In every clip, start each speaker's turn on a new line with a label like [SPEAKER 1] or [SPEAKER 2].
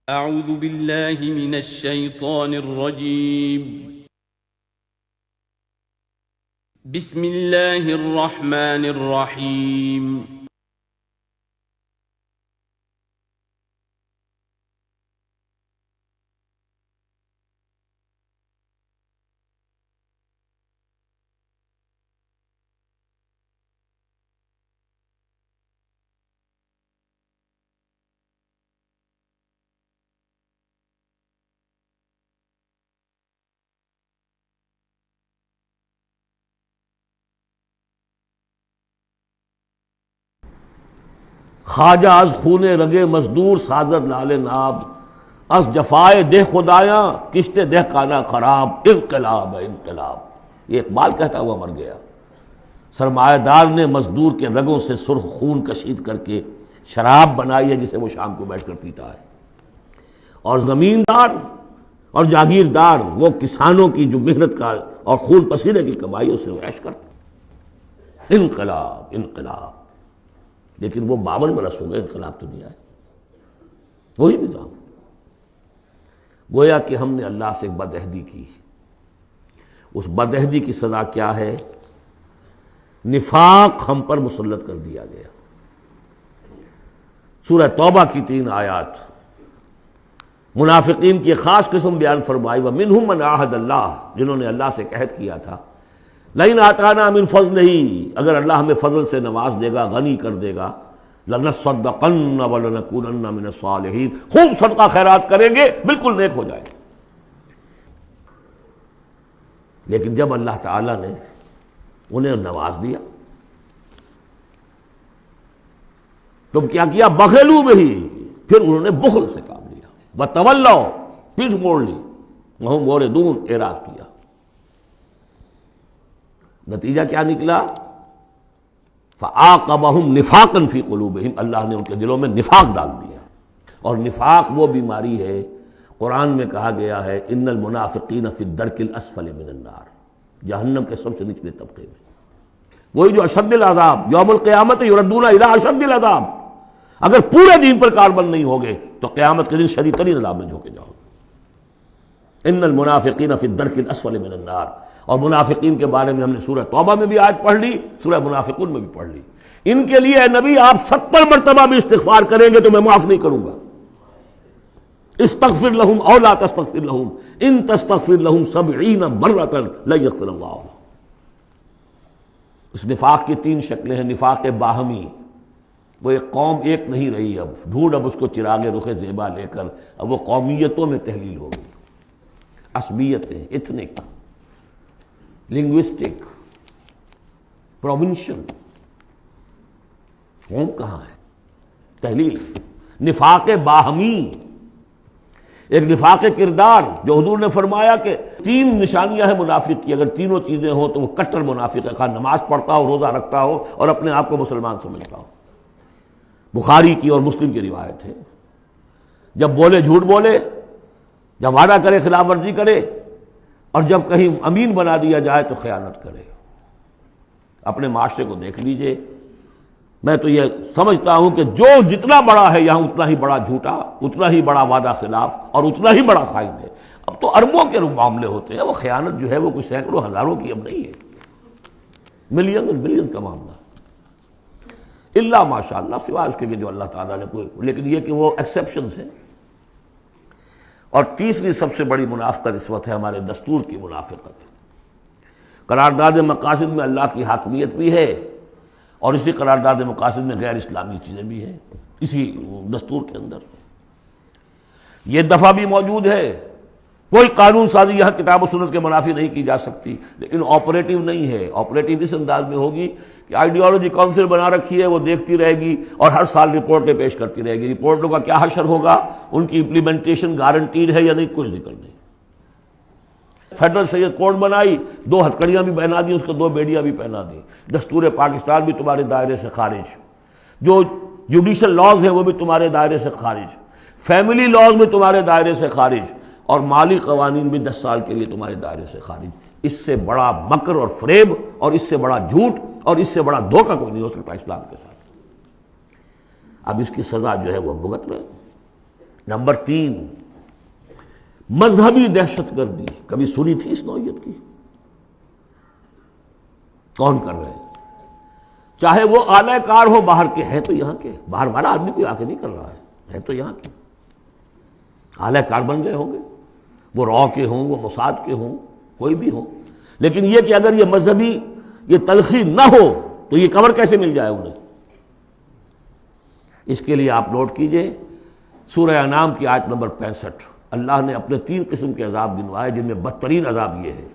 [SPEAKER 1] اعوذ باللہ من الشیطان الرجیم بسم اللہ الرحمن الرحیم
[SPEAKER 2] خواجہ از خون رگے مزدور سازد لال ناب، از جفائے دہ خدایاں کشت دہ کانا خراب، انقلاب ہے انقلاب۔ یہ اقبال کہتا ہوا مر گیا۔ سرمایہ دار نے مزدور کے رگوں سے سرخ خون کشید کر کے شراب بنائی ہے جسے وہ شام کو بیٹھ کر پیتا ہے، اور زمیندار اور جاگیردار وہ کسانوں کی جو محنت کا اور خون پسینے کی کمائیوں سے عیش کرتے۔ انقلاب انقلاب، لیکن وہ 52 برس ہو گئے انقلاب تو نہیں آئے، وہی نظام۔ گویا کہ ہم نے اللہ سے ایک بدعہدی کی، اس بدعہدی کی سزا کیا ہے؟ نفاق ہم پر مسلط کر دیا گیا۔ سورہ توبہ کی 3 آیات منافقین کی ایک خاص قسم بیان فرمائی، وَمِنْهُمْ مَنْ عَاهَدَ اللَّهُ، جنہوں نے اللہ سے عہد کیا تھا، لَئِنْ آتَانَا مِنْ فَضْلِهِ، اگر اللہ ہمیں فضل سے نواز دے گا، غنی کر دے گا، لَنَصَّدَّقَنَّ وَلَنَكُونَنَّ مِنَ الصَّالِحِينَ، خوب صدقہ خیرات کریں گے، بالکل نیک ہو جائیں گے۔ لیکن جب اللہ تعالیٰ نے انہیں نواز دیا تو کیا کیا؟ بخلوا بہ، پھر انہوں نے بخل سے کام لیا، وَتَوَلَّوْا، پیٹھ موڑ لی، وَهُمْ مُعْرِضُونَ، اعراض کیا۔ نتیجہ کیا نکلا؟ فَعَاقَبَهُمْ نِفَاقًا فِي قُلُوبِهِمْ، اللہ نے ان کے دلوں میں نفاق ڈال دیا۔ اور نفاق وہ بیماری ہے، قرآن میں کہا گیا ہے ان المنافقین فی الدرک الاسفل من النار، جہنم کے سب سے نچلے طبقے میں، وہی جو اشد العذاب، یوم القیامت یردون الی اشد العذاب، اگر پورے دین پر کاربند نہیں ہوگے تو قیامت کے دن شدید ترین عذاب میں جھونکے جاؤ گے۔ ان المنافقین فی الدرک الاسفل من النار، اور منافقین کے بارے میں ہم نے سورہ توبہ میں بھی آیت پڑھ لی، سورہ منافقون میں بھی پڑھ لی۔ ان کے لیے اے نبی آپ 70 مرتبہ بھی استغفار کریں گے تو میں معاف نہیں کروں گا۔ استغفر لہم او لا تستغفر لہم ان تستغفر لہم 70 مرۃ لن یغفر اللہ لہم۔ اس نفاق کی 3 شکلیں ہیں۔ نفاق باہمی، وہ ایک قوم ایک نہیں رہی، اب ڈھونڈ اب اس کو چراغ رخ زیبا لے کر اب وہ قومیتوں میں تحلیل ہو گئی، عصبیتیں، ایتھنک، لنگوسٹک، پروونشل، قوم کہاں ہے؟ تحلیل۔ نفاق باہمی، ایک نفاق کردار، جو حضور نے فرمایا کہ 3 نشانیاں ہیں منافق کی، اگر تینوں چیزیں ہوں تو وہ کٹر منافق ہے، خواہ نماز پڑھتا ہو، روزہ رکھتا ہو اور اپنے آپ کو مسلمان سمجھتا ہو۔ بخاری کی اور مسلم کی روایت ہے، جب بولے جھوٹ بولے، جب وعدہ کرے خلاف ورزی کرے، اور جب کہیں امین بنا دیا جائے تو خیانت کرے۔ اپنے معاشرے کو دیکھ لیجئے، میں تو یہ سمجھتا ہوں کہ جو جتنا بڑا ہے یہاں اتنا ہی بڑا جھوٹا، اتنا ہی بڑا وعدہ خلاف اور اتنا ہی بڑا خائن ہے۔ اب تو اربوں کے معاملے ہوتے ہیں، وہ خیانت جو ہے وہ کچھ سینکڑوں ہزاروں کی اب نہیں ہے، ملین اور بلینز کا معاملہ، اللہ ماشاء اللہ، سوائے اس کے کہ جو اللہ تعالیٰ نے کوئی، لیکن یہ کہ وہ ایکسیپشنز ہیں۔ اور تیسری سب سے بڑی منافقت اس وقت ہے ہمارے دستور کی منافقت۔ قرارداد مقاصد میں اللہ کی حاکمیت بھی ہے، اور اسی قرارداد مقاصد میں غیر اسلامی چیزیں بھی ہیں، اسی دستور کے اندر یہ دفعہ بھی موجود ہے۔ کوئی قانون سازی یہاں کتاب و سنت کے منافی نہیں کی جا سکتی، لیکن آپریٹو نہیں ہے۔ آپریٹو اس انداز میں ہوگی کہ آئیڈیالوجی کونسل بنا رکھی ہے، وہ دیکھتی رہے گی اور ہر سال رپورٹیں پیش کرتی رہے گی۔ رپورٹوں کا کیا حشر ہوگا، ان کی امپلیمنٹیشن گارنٹیڈ ہے یا نہیں، کوئی ذکر نہیں۔ فیڈرل سید کوڈ بنائی، 2 ہتھکڑیاں بھی پہنا دی، اس کو 2 بیڑیاں بھی پہنا دی۔ دستور پاکستان بھی تمہارے دائرے سے خارج، جو جوڈیشل لاز ہیں وہ بھی تمہارے دائرے سے خارج، فیملی لاز بھی تمہارے دائرے سے خارج، اور مالی قوانین بھی 10 سال کے لیے تمہارے دائرے سے خارج۔ اس سے بڑا مکر اور فریب اور اس سے بڑا جھوٹ اور اس سے بڑا دھوکہ کوئی نہیں ہو سکتا اسلام کے ساتھ۔ اب اس کی سزا جو ہے وہ بھگت رہے۔ نمبر 3، مذہبی دہشت گردی. کبھی سنی تھی اس نوعیت کی؟ کون کر رہے ہیں؟ چاہے وہ اعلی کار ہو باہر کے، ہیں تو یہاں کے، باہر والا آدمی کوئی آ کے نہیں کر رہا ہے تو یہاں کے اعلی کار بن گئے ہوں گے، وہ را کے ہوں، وہ موساد کے ہوں، کوئی بھی ہوں. لیکن یہ کہ اگر یہ مذہبی یہ تلخی نہ ہو تو یہ کور کیسے مل جائے انہیں؟ اس کے لیے آپ نوٹ کیجئے سورہ انعام کی آیت نمبر 65. اللہ نے اپنے 3 قسم کے عذاب گنوائے، جن میں بدترین عذاب یہ ہے.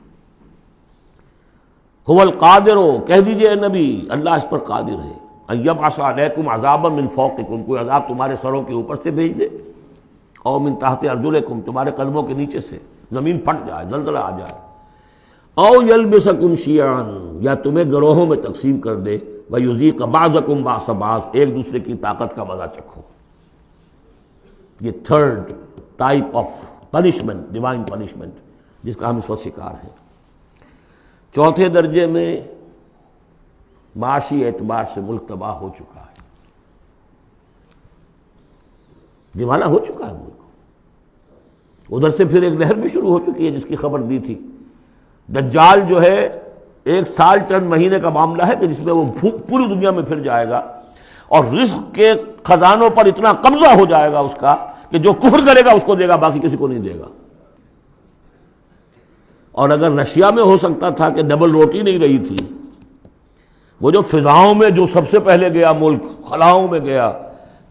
[SPEAKER 2] هو القادر، کہہ دیجئے اے نبی اللہ اس پر قادر ہے، ان یبعث علیکم عذابا من فوقکم، کوئی عذاب تمہارے سروں کے اوپر سے بھیج دے، او من تحت ارجلکم، تمہارے قدموں کے نیچے سے زمین پھٹ جائے، زلزلہ آ جائے، او یلبسکم شیعا، یا تمہیں گروہوں میں تقسیم کر دے، ویذیق بعضکم بعض بعض، ایک دوسرے کی طاقت کا مزہ چکھو. یہ 3rd type of punishment, divine punishment, جس کا ہم اس وقت شکار ہیں. 4تھے درجے میں معاشی اعتبار سے ملک تباہ ہو چکا ہے، دیوانہ ہو چکا ہے ملک. ادھر سے پھر ایک لہر بھی شروع ہو چکی ہے جس کی خبر دی تھی. دجال جو ہے 1 سال چند مہینے کا معاملہ ہے کہ جس میں وہ پوری دنیا میں پھر جائے گا اور رزق کے خزانوں پر اتنا قبضہ ہو جائے گا اس کا کہ جو کفر کرے گا اس کو دے گا، باقی کسی کو نہیں دے گا. اور اگر رشیا میں ہو سکتا تھا کہ ڈبل روٹی نہیں رہی تھی، وہ جو فضاؤں میں جو سب سے پہلے گیا ملک، خلاؤں میں گیا،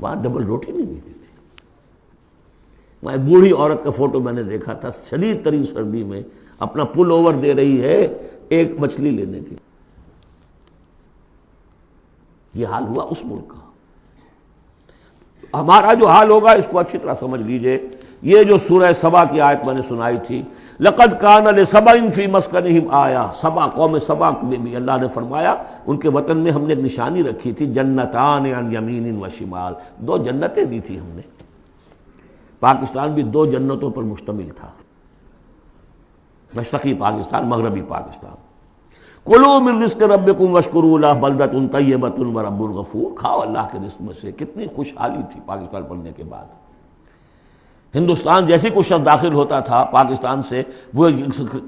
[SPEAKER 2] وہاں ڈبل روٹی نہیں ملتی تھی. وہاں ایک بوڑھی عورت کا فوٹو میں نے دیکھا تھا، شدید ترین سردی میں اپنا پل اوور دے رہی ہے ایک مچھلی لینے کی. یہ حال ہوا اس ملک کا. ہمارا جو حال ہوگا اس کو اچھی طرح سمجھ لیجئے. یہ جو سورہ سبا کی آیت میں نے سنائی تھی، لقد کان لسبع فی مسکنہم آیہ، سبا قوم سبا میں بھی اللہ نے فرمایا ان کے وطن میں ہم نے ایک نشانی رکھی تھی، جنتان عن یمین و شمال، 2 جنتیں دی تھی ہم نے. پاکستان بھی 2 جنتوں پر مشتمل تھا، مشرقی پاکستان، مغربی پاکستان. کلوا من رزق ربکم واشکروا لہ بلدۃ طیبۃ ورب غفور، کھاؤ اللہ کے رزق میں سے. کتنی خوشحالی تھی پاکستان بننے کے بعد. ہندوستان جیسے کوئی شخص داخل ہوتا تھا پاکستان سے، وہ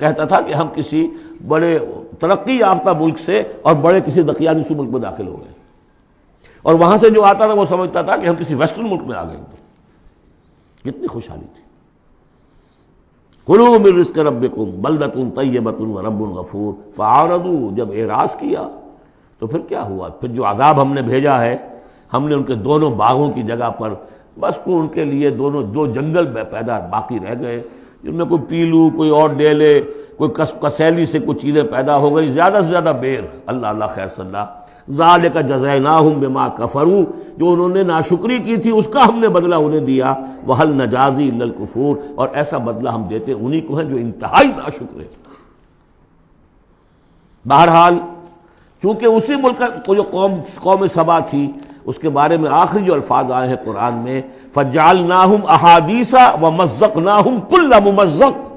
[SPEAKER 2] کہتا تھا کہ ہم کسی بڑے ترقی یافتہ ملک سے اور بڑے کسی دقیانوسی ملک میں داخل ہو گئے، اور وہاں سے جو آتا تھا وہ سمجھتا تھا کہ ہم کسی ویسٹرن ملک میں آ گئے. کتنی خوشحالی تھی. کلوا من رزق ربکم بلدۃ طیبۃ ورب غفور فاعرضوا، جب اعراض کیا تو پھر کیا ہوا؟ پھر جو عذاب ہم نے بھیجا ہے، ہم نے ان کے دونوں باغوں کی جگہ پر بس کو ان کے لیے 2 جنگل پیدا باقی رہ گئے، جن میں کوئی پیلو، کوئی اور ڈیلے، کوئی کسیلی سے کچھ چیزیں پیدا ہو گئی، زیادہ سے زیادہ بیر. اللہ اللہ خیر صلی اللہ. ذالک جزیناہم بما کفروا، جو انہوں نے ناشکری کی تھی اس کا ہم نے بدلہ انہیں دیا. وہل نجازی الا الکفور، اور ایسا بدلہ ہم دیتے انہی کو ہیں جو انتہائی ناشکر ہیں. بہرحال چونکہ اسی ملک کو جو قوم سبا تھی، اس کے بارے میں آخری جو الفاظ آئے ہیں قرآن میں، فَجَعَلْنَاهُمْ أَحَادِيثَ وَمَزَّقْنَاهُمْ كُلَّ مُمَزَّقٍ،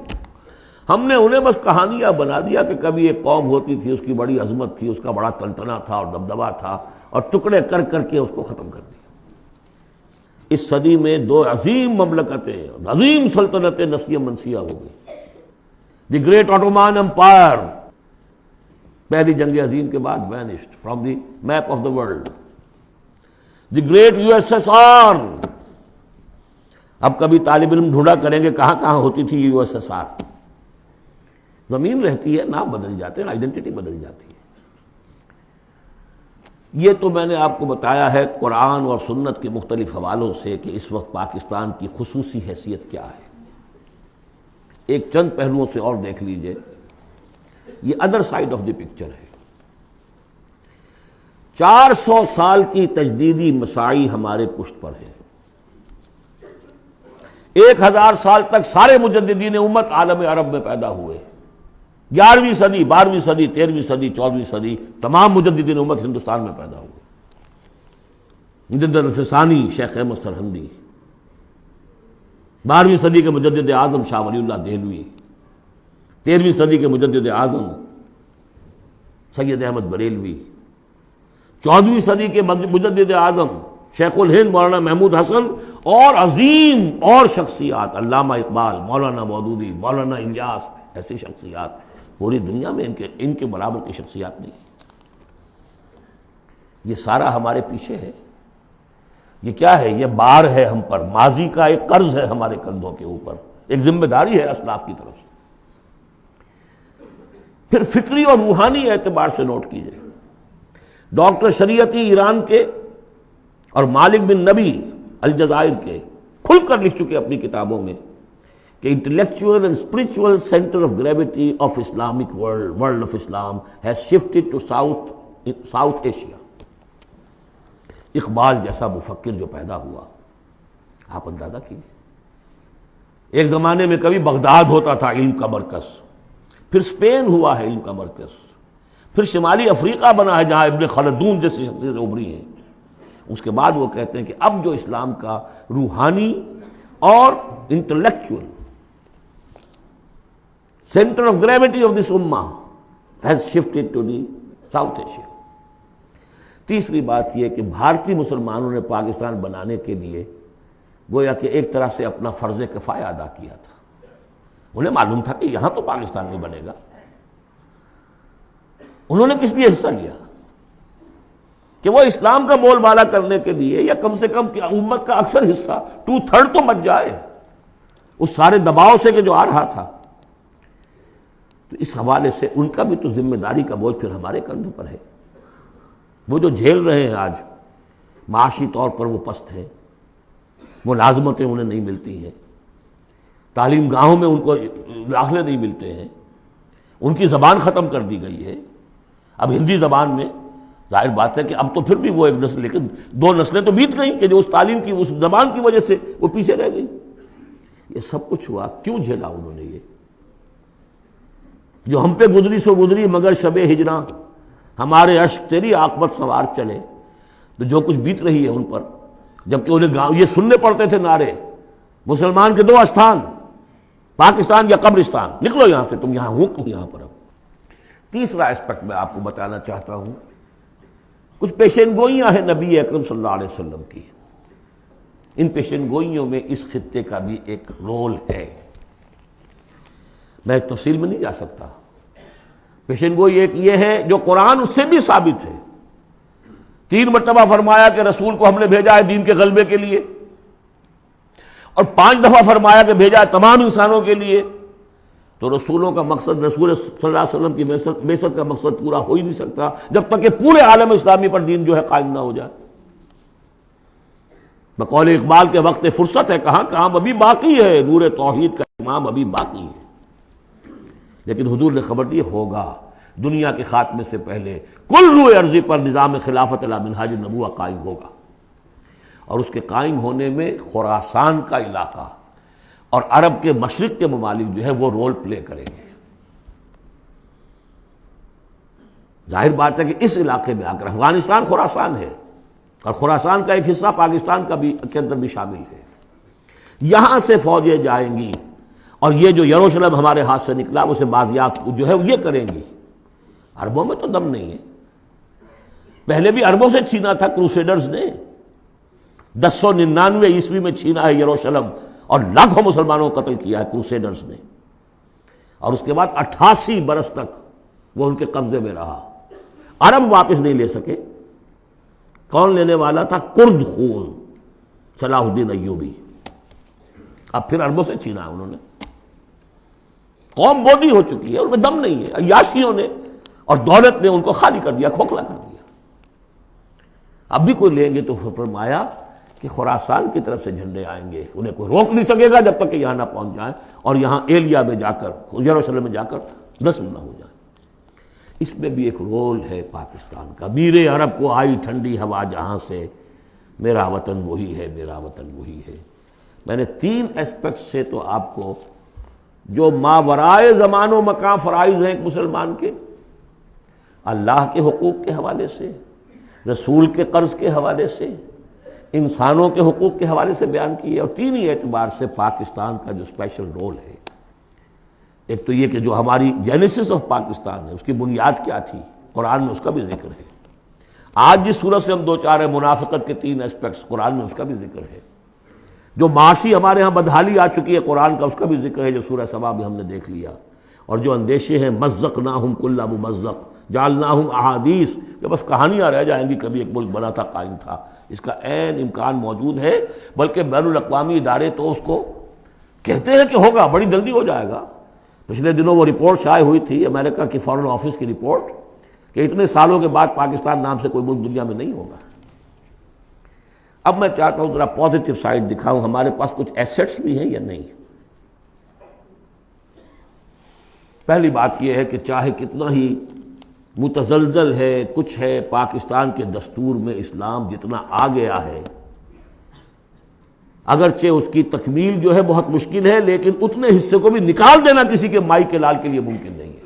[SPEAKER 2] ہم نے انہیں بس کہانیاں بنا دیا کہ کبھی ایک قوم ہوتی تھی، اس کی بڑی عظمت تھی، اس کا بڑا تلطنہ تھا اور دبدبہ تھا، اور ٹکڑے کر کر کے اس کو ختم کر دیا. اس صدی میں 2 عظیم مملکتیں، عظیم سلطنتیں نسیہ منسیہ ہو گئی. دی گریٹ آٹومان امپائر، پہلی جنگ عظیم کے بعد vanished from the map of the world. The great USSR، اب کبھی طالب علم ڈھونڈا کریں گے کہاں کہاں ہوتی تھی USSR. زمین رہتی ہے، نام بدل جاتے ہیں، آئیڈینٹی بدل جاتی ہے. یہ تو میں نے آپ کو بتایا ہے قرآن اور سنت کے مختلف حوالوں سے کہ اس وقت پاکستان کی خصوصی حیثیت کیا ہے. ایک چند پہلوؤں سے اور دیکھ لیجئے. یہ other side of the picture ہے. 400 سال کی تجدیدی مساعی ہمارے پشت پر ہے. 1000 سال تک سارے مجددین امت عالم عرب میں پیدا ہوئے. 11ویں صدی، 12ویں صدی، 13ویں صدی، 14ویں صدی تمام مجددین امت ہندوستان میں پیدا ہوئے. مجدد الفسانی شیخ احمد سرہندی، 12ویں صدی کے مجدد اعظم شاہ ولی اللہ دہلوی، 13ویں صدی کے مجدد اعظم سید احمد بریلوی، 14ویں صدی کے مجدد اعظم شیخ الہند مولانا محمود حسن اور عظیم اور شخصیات، علامہ اقبال، مولانا مودودی، مولانا الیاس، ایسی شخصیات پوری دنیا میں ان کے برابر کی شخصیات نہیں۔ یہ سارا ہمارے پیچھے ہے۔ یہ کیا ہے؟ یہ بار ہے ہم پر، ماضی کا ایک قرض ہے ہمارے کندھوں کے اوپر، ایک ذمہ داری ہے اسلاف کی طرف سے۔ پھر فکری اور روحانی اعتبار سے نوٹ کیجئے، ڈاکٹر شریعتی ایران کے اور مالک بن نبی الجزائر کے کھل کر لکھ چکے اپنی کتابوں میں کہ intellectual and spiritual centre of gravity of Islamic world of Islam has shifted to South Asia. Iqbal جیسا مفکر جو پیدا ہوا، آپ اندازہ کیجیے، ایک زمانے میں کبھی بغداد ہوتا تھا علم کا مرکز، پھر اسپین ہوا ہے علم کا مرکز، پھر شمالی افریقہ بنا ہے جہاں ابن خلدون جیسی شخصیتیں ابھری ہیں۔ اس کے بعد وہ کہتے ہیں کہ اب جو اسلام کا روحانی اور intellectual centre of gravity of this امہ has shifted to the South Asia. تیسری بات یہ کہ بھارتی مسلمانوں نے پاکستان بنانے کے لیے گویا کہ ایک طرح سے اپنا فرض کفایہ ادا کیا تھا۔ انہیں معلوم تھا کہ یہاں تو پاکستان نہیں بنے گا، انہوں نے کس لیے حصہ لیا؟ کہ وہ اسلام کا بول بالا کرنے کے لیے، یا کم سے کم امت کا اکثر حصہ 2/3 تو بچ جائے اس سارے دباؤ سے کہ جو آ رہا تھا۔ تو اس حوالے سے ان کا بھی تو ذمہ داری کا بوجھ پھر ہمارے کندھوں پر ہے۔ وہ جو جھیل رہے ہیں آج، معاشی طور پر وہ پست ہیں، ملازمتیں انہیں نہیں ملتی ہیں، تعلیم گاہوں میں ان کو داخلے نہیں ملتے ہیں، ان کی زبان ختم کر دی گئی ہے۔ اب ہندی زبان میں ظاہر بات ہے کہ اب تو پھر بھی وہ ایک نسل، لیکن 2 نسلیں تو بیت گئیں کہ جو اس تعلیم کی، اس زبان کی وجہ سے وہ پیچھے رہ گئی۔ یہ سب کچھ ہوا، کیوں جھیلا انہوں نے؟ یہ جو ہم پہ گزری سو گزری مگر شب ہجراں، ہمارے اشک تیری عاقبت سوار چلے، تو جو کچھ بیت رہی ہے ان پر، جبکہ انہیں یہ سننے پڑتے تھے نعرے، مسلمان کے 2 استھان، پاکستان یا قبرستان، نکلو یہاں سے، تم یہاں ہو کیوں یہاں پر؟ اب تیسرا اسپیکٹ میں آپ کو بتانا چاہتا ہوں، کچھ پیشین گوئیاں ہیں نبی اکرم صلی اللہ علیہ وسلم کی۔ ان پیشین گوئیوں میں اس خطے کا بھی ایک رول ہے، میں تفصیل میں نہیں جا سکتا۔ پیشین گوئی ایک یہ ہے جو قرآن اس سے بھی ثابت ہے، 3 مرتبہ فرمایا کہ رسول کو ہم نے بھیجا ہے دین کے غلبے کے لیے، اور 5 دفعہ فرمایا کہ بھیجا ہے تمام انسانوں کے لیے۔ تو رسولوں کا مقصد، رسول صلی اللہ علیہ وسلم کی بعثت کا مقصد پورا ہو ہی نہیں سکتا جب تک کہ پورے عالم اسلامی پر دین جو ہے قائم نہ ہو جائے۔ بقول اقبال کے وقت فرصت ہے کہاں، کام ابھی باقی ہے، نور توحید کا امام ابھی باقی ہے۔ لیکن حضور نے خبر دی ہوگا، دنیا کے خاتمے سے پہلے کل روئے ارضی پر نظام خلافت علی منہاج النبوہ قائم ہوگا، اور اس کے قائم ہونے میں خراسان کا علاقہ اور عرب کے مشرق کے ممالک جو ہے وہ رول پلے کریں گے۔ ظاہر بات ہے کہ اس علاقے میں آ کر افغانستان خراسان ہے، اور خراسان کا ایک حصہ پاکستان کا بھی کے اندر بھی شامل ہے۔ یہاں سے فوجیں جائیں گی، اور یہ جو یروشلم ہمارے ہاتھ سے نکلا اسے بازیافت جو ہے یہ کریں گی۔ عربوں میں تو دم نہیں ہے، پہلے بھی عربوں سے چھینا تھا کروسیڈرز نے، 1099 عیسوی میں چھینا ہے یروشلم، اور لاکھوں مسلمانوں کو قتل کیا ہے کروسیڈرز نے، اور اس کے بعد 88 برس تک وہ ان کے قبضے میں رہا۔ عرب واپس نہیں لے سکے، کون لینے والا تھا؟ کرد خون، صلاح الدین ایوبی۔ اب پھر عربوں سے چھینا ہے انہوں نے، قوم بودی ہو چکی ہے، ان میں دم نہیں ہے، عیاشیوں نے اور دولت نے ان کو خالی کر دیا، کھوکھلا کر دیا۔ اب بھی کوئی لیں گے تو فرمایا کہ خراسان کی طرف سے جھنڈے آئیں گے، انہیں کوئی روک نہیں سکے گا جب تک کہ یہاں نہ پہنچ جائیں، اور یہاں ایلیا میں جا کر، یروشلم میں جا کر دفن نہ ہو جائیں۔ اس میں بھی ایک رول ہے پاکستان کا۔ میرے عرب کو آئی ٹھنڈی ہوا جہاں سے، میرا وطن وہی ہے، میرا وطن وہی ہے۔ میں نے 3 اسپیکٹ سے تو آپ کو جو ماورائے زمان و مکان فرائض ہیں ایک مسلمان کے، اللہ کے حقوق کے حوالے سے، رسول کے قرض کے حوالے سے، انسانوں کے حقوق کے حوالے سے بیان کی ہے، اور 3 ہی اعتبار سے پاکستان کا جو اسپیشل رول ہے۔ ایک تو یہ کہ جو ہماری جینیسس آف پاکستان ہے، اس کی بنیاد کیا تھی، قرآن میں اس کا بھی ذکر ہے۔ آج جس صورت سے ہم دو چار ہیں، منافقت کے 3 اسپیکٹس، قرآن میں اس کا بھی ذکر ہے۔ جو معاشی ہمارے ہاں بدحالی آ چکی ہے قرآن کا، اس کا بھی ذکر ہے جو سورہ سبا میں ہم نے دیکھ لیا۔ اور جو اندیشے ہیں، مزقناہم کل ممزق جعلناہم احادیث، کہ بس کہانیاں رہ جائیں گی، کبھی ایک ملک بنا تھا، قائم تھا، اس کا عین امکان موجود ہے، بلکہ بین الاقوامی ادارے تو اس کو کہتے ہیں کہ ہوگا، بڑی جلدی ہو جائے گا۔ پچھلے دنوں وہ رپورٹ شائع ہوئی تھی امریکہ کی فارن آفس کی رپورٹ کہ اتنے سالوں کے بعد پاکستان نام سے کوئی ملک دنیا میں نہیں ہوگا۔ اب میں چاہتا ہوں ذرا پازیٹیو سائڈ دکھاؤں، ہمارے پاس کچھ ایسیٹس بھی ہیں یا نہیں۔ پہلی بات یہ ہے کہ چاہے کتنا ہی متزلزل ہے، کچھ ہے، پاکستان کے دستور میں اسلام جتنا آ گیا ہے، اگرچہ اس کی تکمیل جو ہے بہت مشکل ہے، لیکن اتنے حصے کو بھی نکال دینا کسی کے مائی کے لال کے لیے ممکن نہیں ہے۔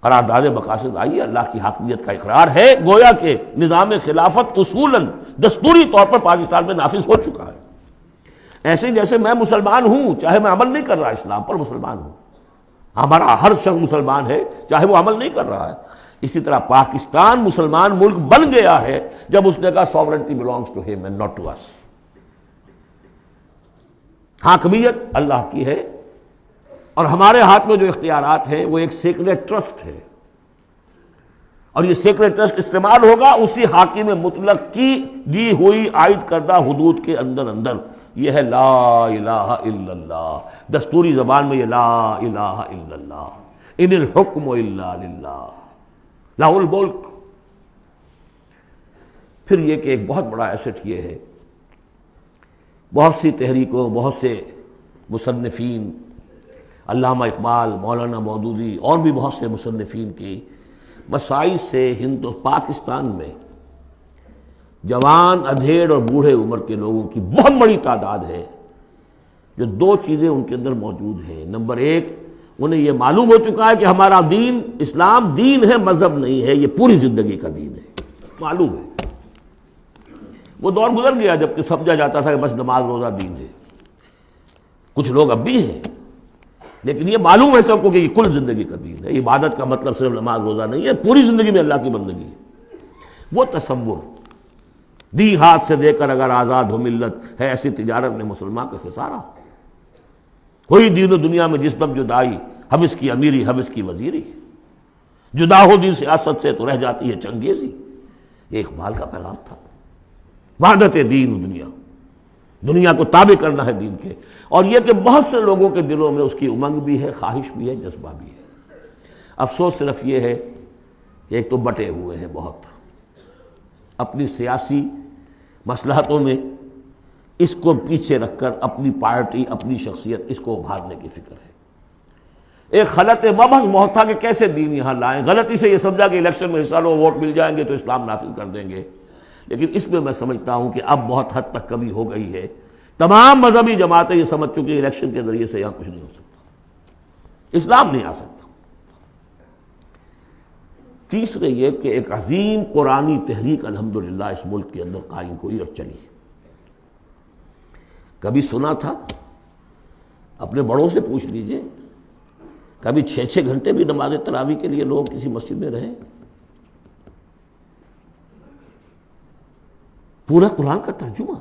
[SPEAKER 2] قرارداد مقاصد آئی ہے، اللہ کی حاکمیت کا اقرار ہے، گویا کہ نظام خلافت اصولاً دستوری طور پر پاکستان میں نافذ ہو چکا ہے۔ ایسے جیسے میں مسلمان ہوں، چاہے میں عمل نہیں کر رہا اسلام پر، مسلمان ہوں، ہمارا ہر شخص مسلمان ہے چاہے وہ عمل نہیں کر رہا ہے، اسی طرح پاکستان مسلمان ملک بن گیا ہے جب اس نے کہا sovereignty belongs to him and not to us۔ حاکمیت اللہ کی ہے، اور ہمارے ہاتھ میں جو اختیارات ہیں وہ ایک سیکریٹ ٹرسٹ ہے، اور یہ سیکریٹ ٹرسٹ استعمال ہوگا اسی حاکم مطلق کی دی ہوئی عائد کردہ حدود کے اندر۔ یہ ہے لا الہ الا اللہ، دستوری زبان میں یہ لا الہ الا اللہ، ان الحکم الا للہ لہ الملک۔ پھر یہ کہ ایک بہت بڑا ایسٹ یہ ہے، بہت سی تحریکوں، بہت سے مصنفین، علامہ اقبال، مولانا مودودی اور بھی بہت سے مصنفین کی مسائل سے پاکستان میں جوان، ادھیڑ اور بوڑھے عمر کے لوگوں کی بہت بڑی تعداد ہے جو 2 چیزیں ان کے اندر موجود ہیں۔ نمبر 1، انہیں یہ معلوم ہو چکا ہے کہ ہمارا دین اسلام دین ہے، مذہب نہیں ہے، یہ پوری زندگی کا دین ہے، معلوم ہے۔ وہ دور گزر گیا جب کہ سمجھا جاتا تھا کہ بس نماز روزہ دین ہے، کچھ لوگ اب بھی ہیں، لیکن یہ معلوم ہے سب کو کہ یہ کل زندگی کا دین ہے، عبادت کا مطلب صرف نماز روزہ نہیں ہے، پوری زندگی میں اللہ کی بندگی ہے۔ وہ تصور دی ہاتھ سے دے کر اگر آزاد ہو ملت ہے، ایسی تجارت میں مسلمان کا خسارہ۔ کوئی دین و دنیا میں جس دم جدائی، حبس کی امیری حبس کی وزیری، جدا ہو دین سیاست سے تو رہ جاتی ہے چنگیزی۔ یہ اقبال کا پیغام تھا، وحدت دین و دنیا، دنیا کو تابع کرنا ہے دین کے۔ اور یہ کہ بہت سے لوگوں کے دلوں میں اس کی امنگ بھی ہے، خواہش بھی ہے، جذبہ بھی ہے۔ افسوس صرف یہ ہے کہ ایک تو بٹے ہوئے ہیں بہت، اپنی سیاسی مصلحتوں میں اس کو پیچھے رکھ کر اپنی پارٹی، اپنی شخصیت، اس کو ابھارنے کی فکر ہے۔ ایک خلط مبحث بہت تھا کہ کیسے دین یہاں لائیں، غلطی سے یہ سمجھا کہ الیکشن میں حصہ لو، ووٹ مل جائیں گے تو اسلام نافذ کر دیں گے، لیکن اس میں میں سمجھتا ہوں کہ اب بہت حد تک کمی ہو گئی ہے۔ تمام مذہبی جماعتیں یہ سمجھ چکی ہیں الیکشن کے ذریعے سے یہاں کچھ نہیں ہو سکتا، اسلام نہیں آ سکتا۔ تیسرے یہ کہ ایک عظیم قرآنی تحریک الحمدللہ اس ملک کے اندر قائم ہوئی اور چلی۔ کبھی سنا تھا؟ اپنے بڑوں سے پوچھ لیجئے، کبھی 6 گھنٹے بھی نماز تراویح کے لیے لوگ کسی مسجد میں رہے؟ پورا قرآن کا ترجمہ،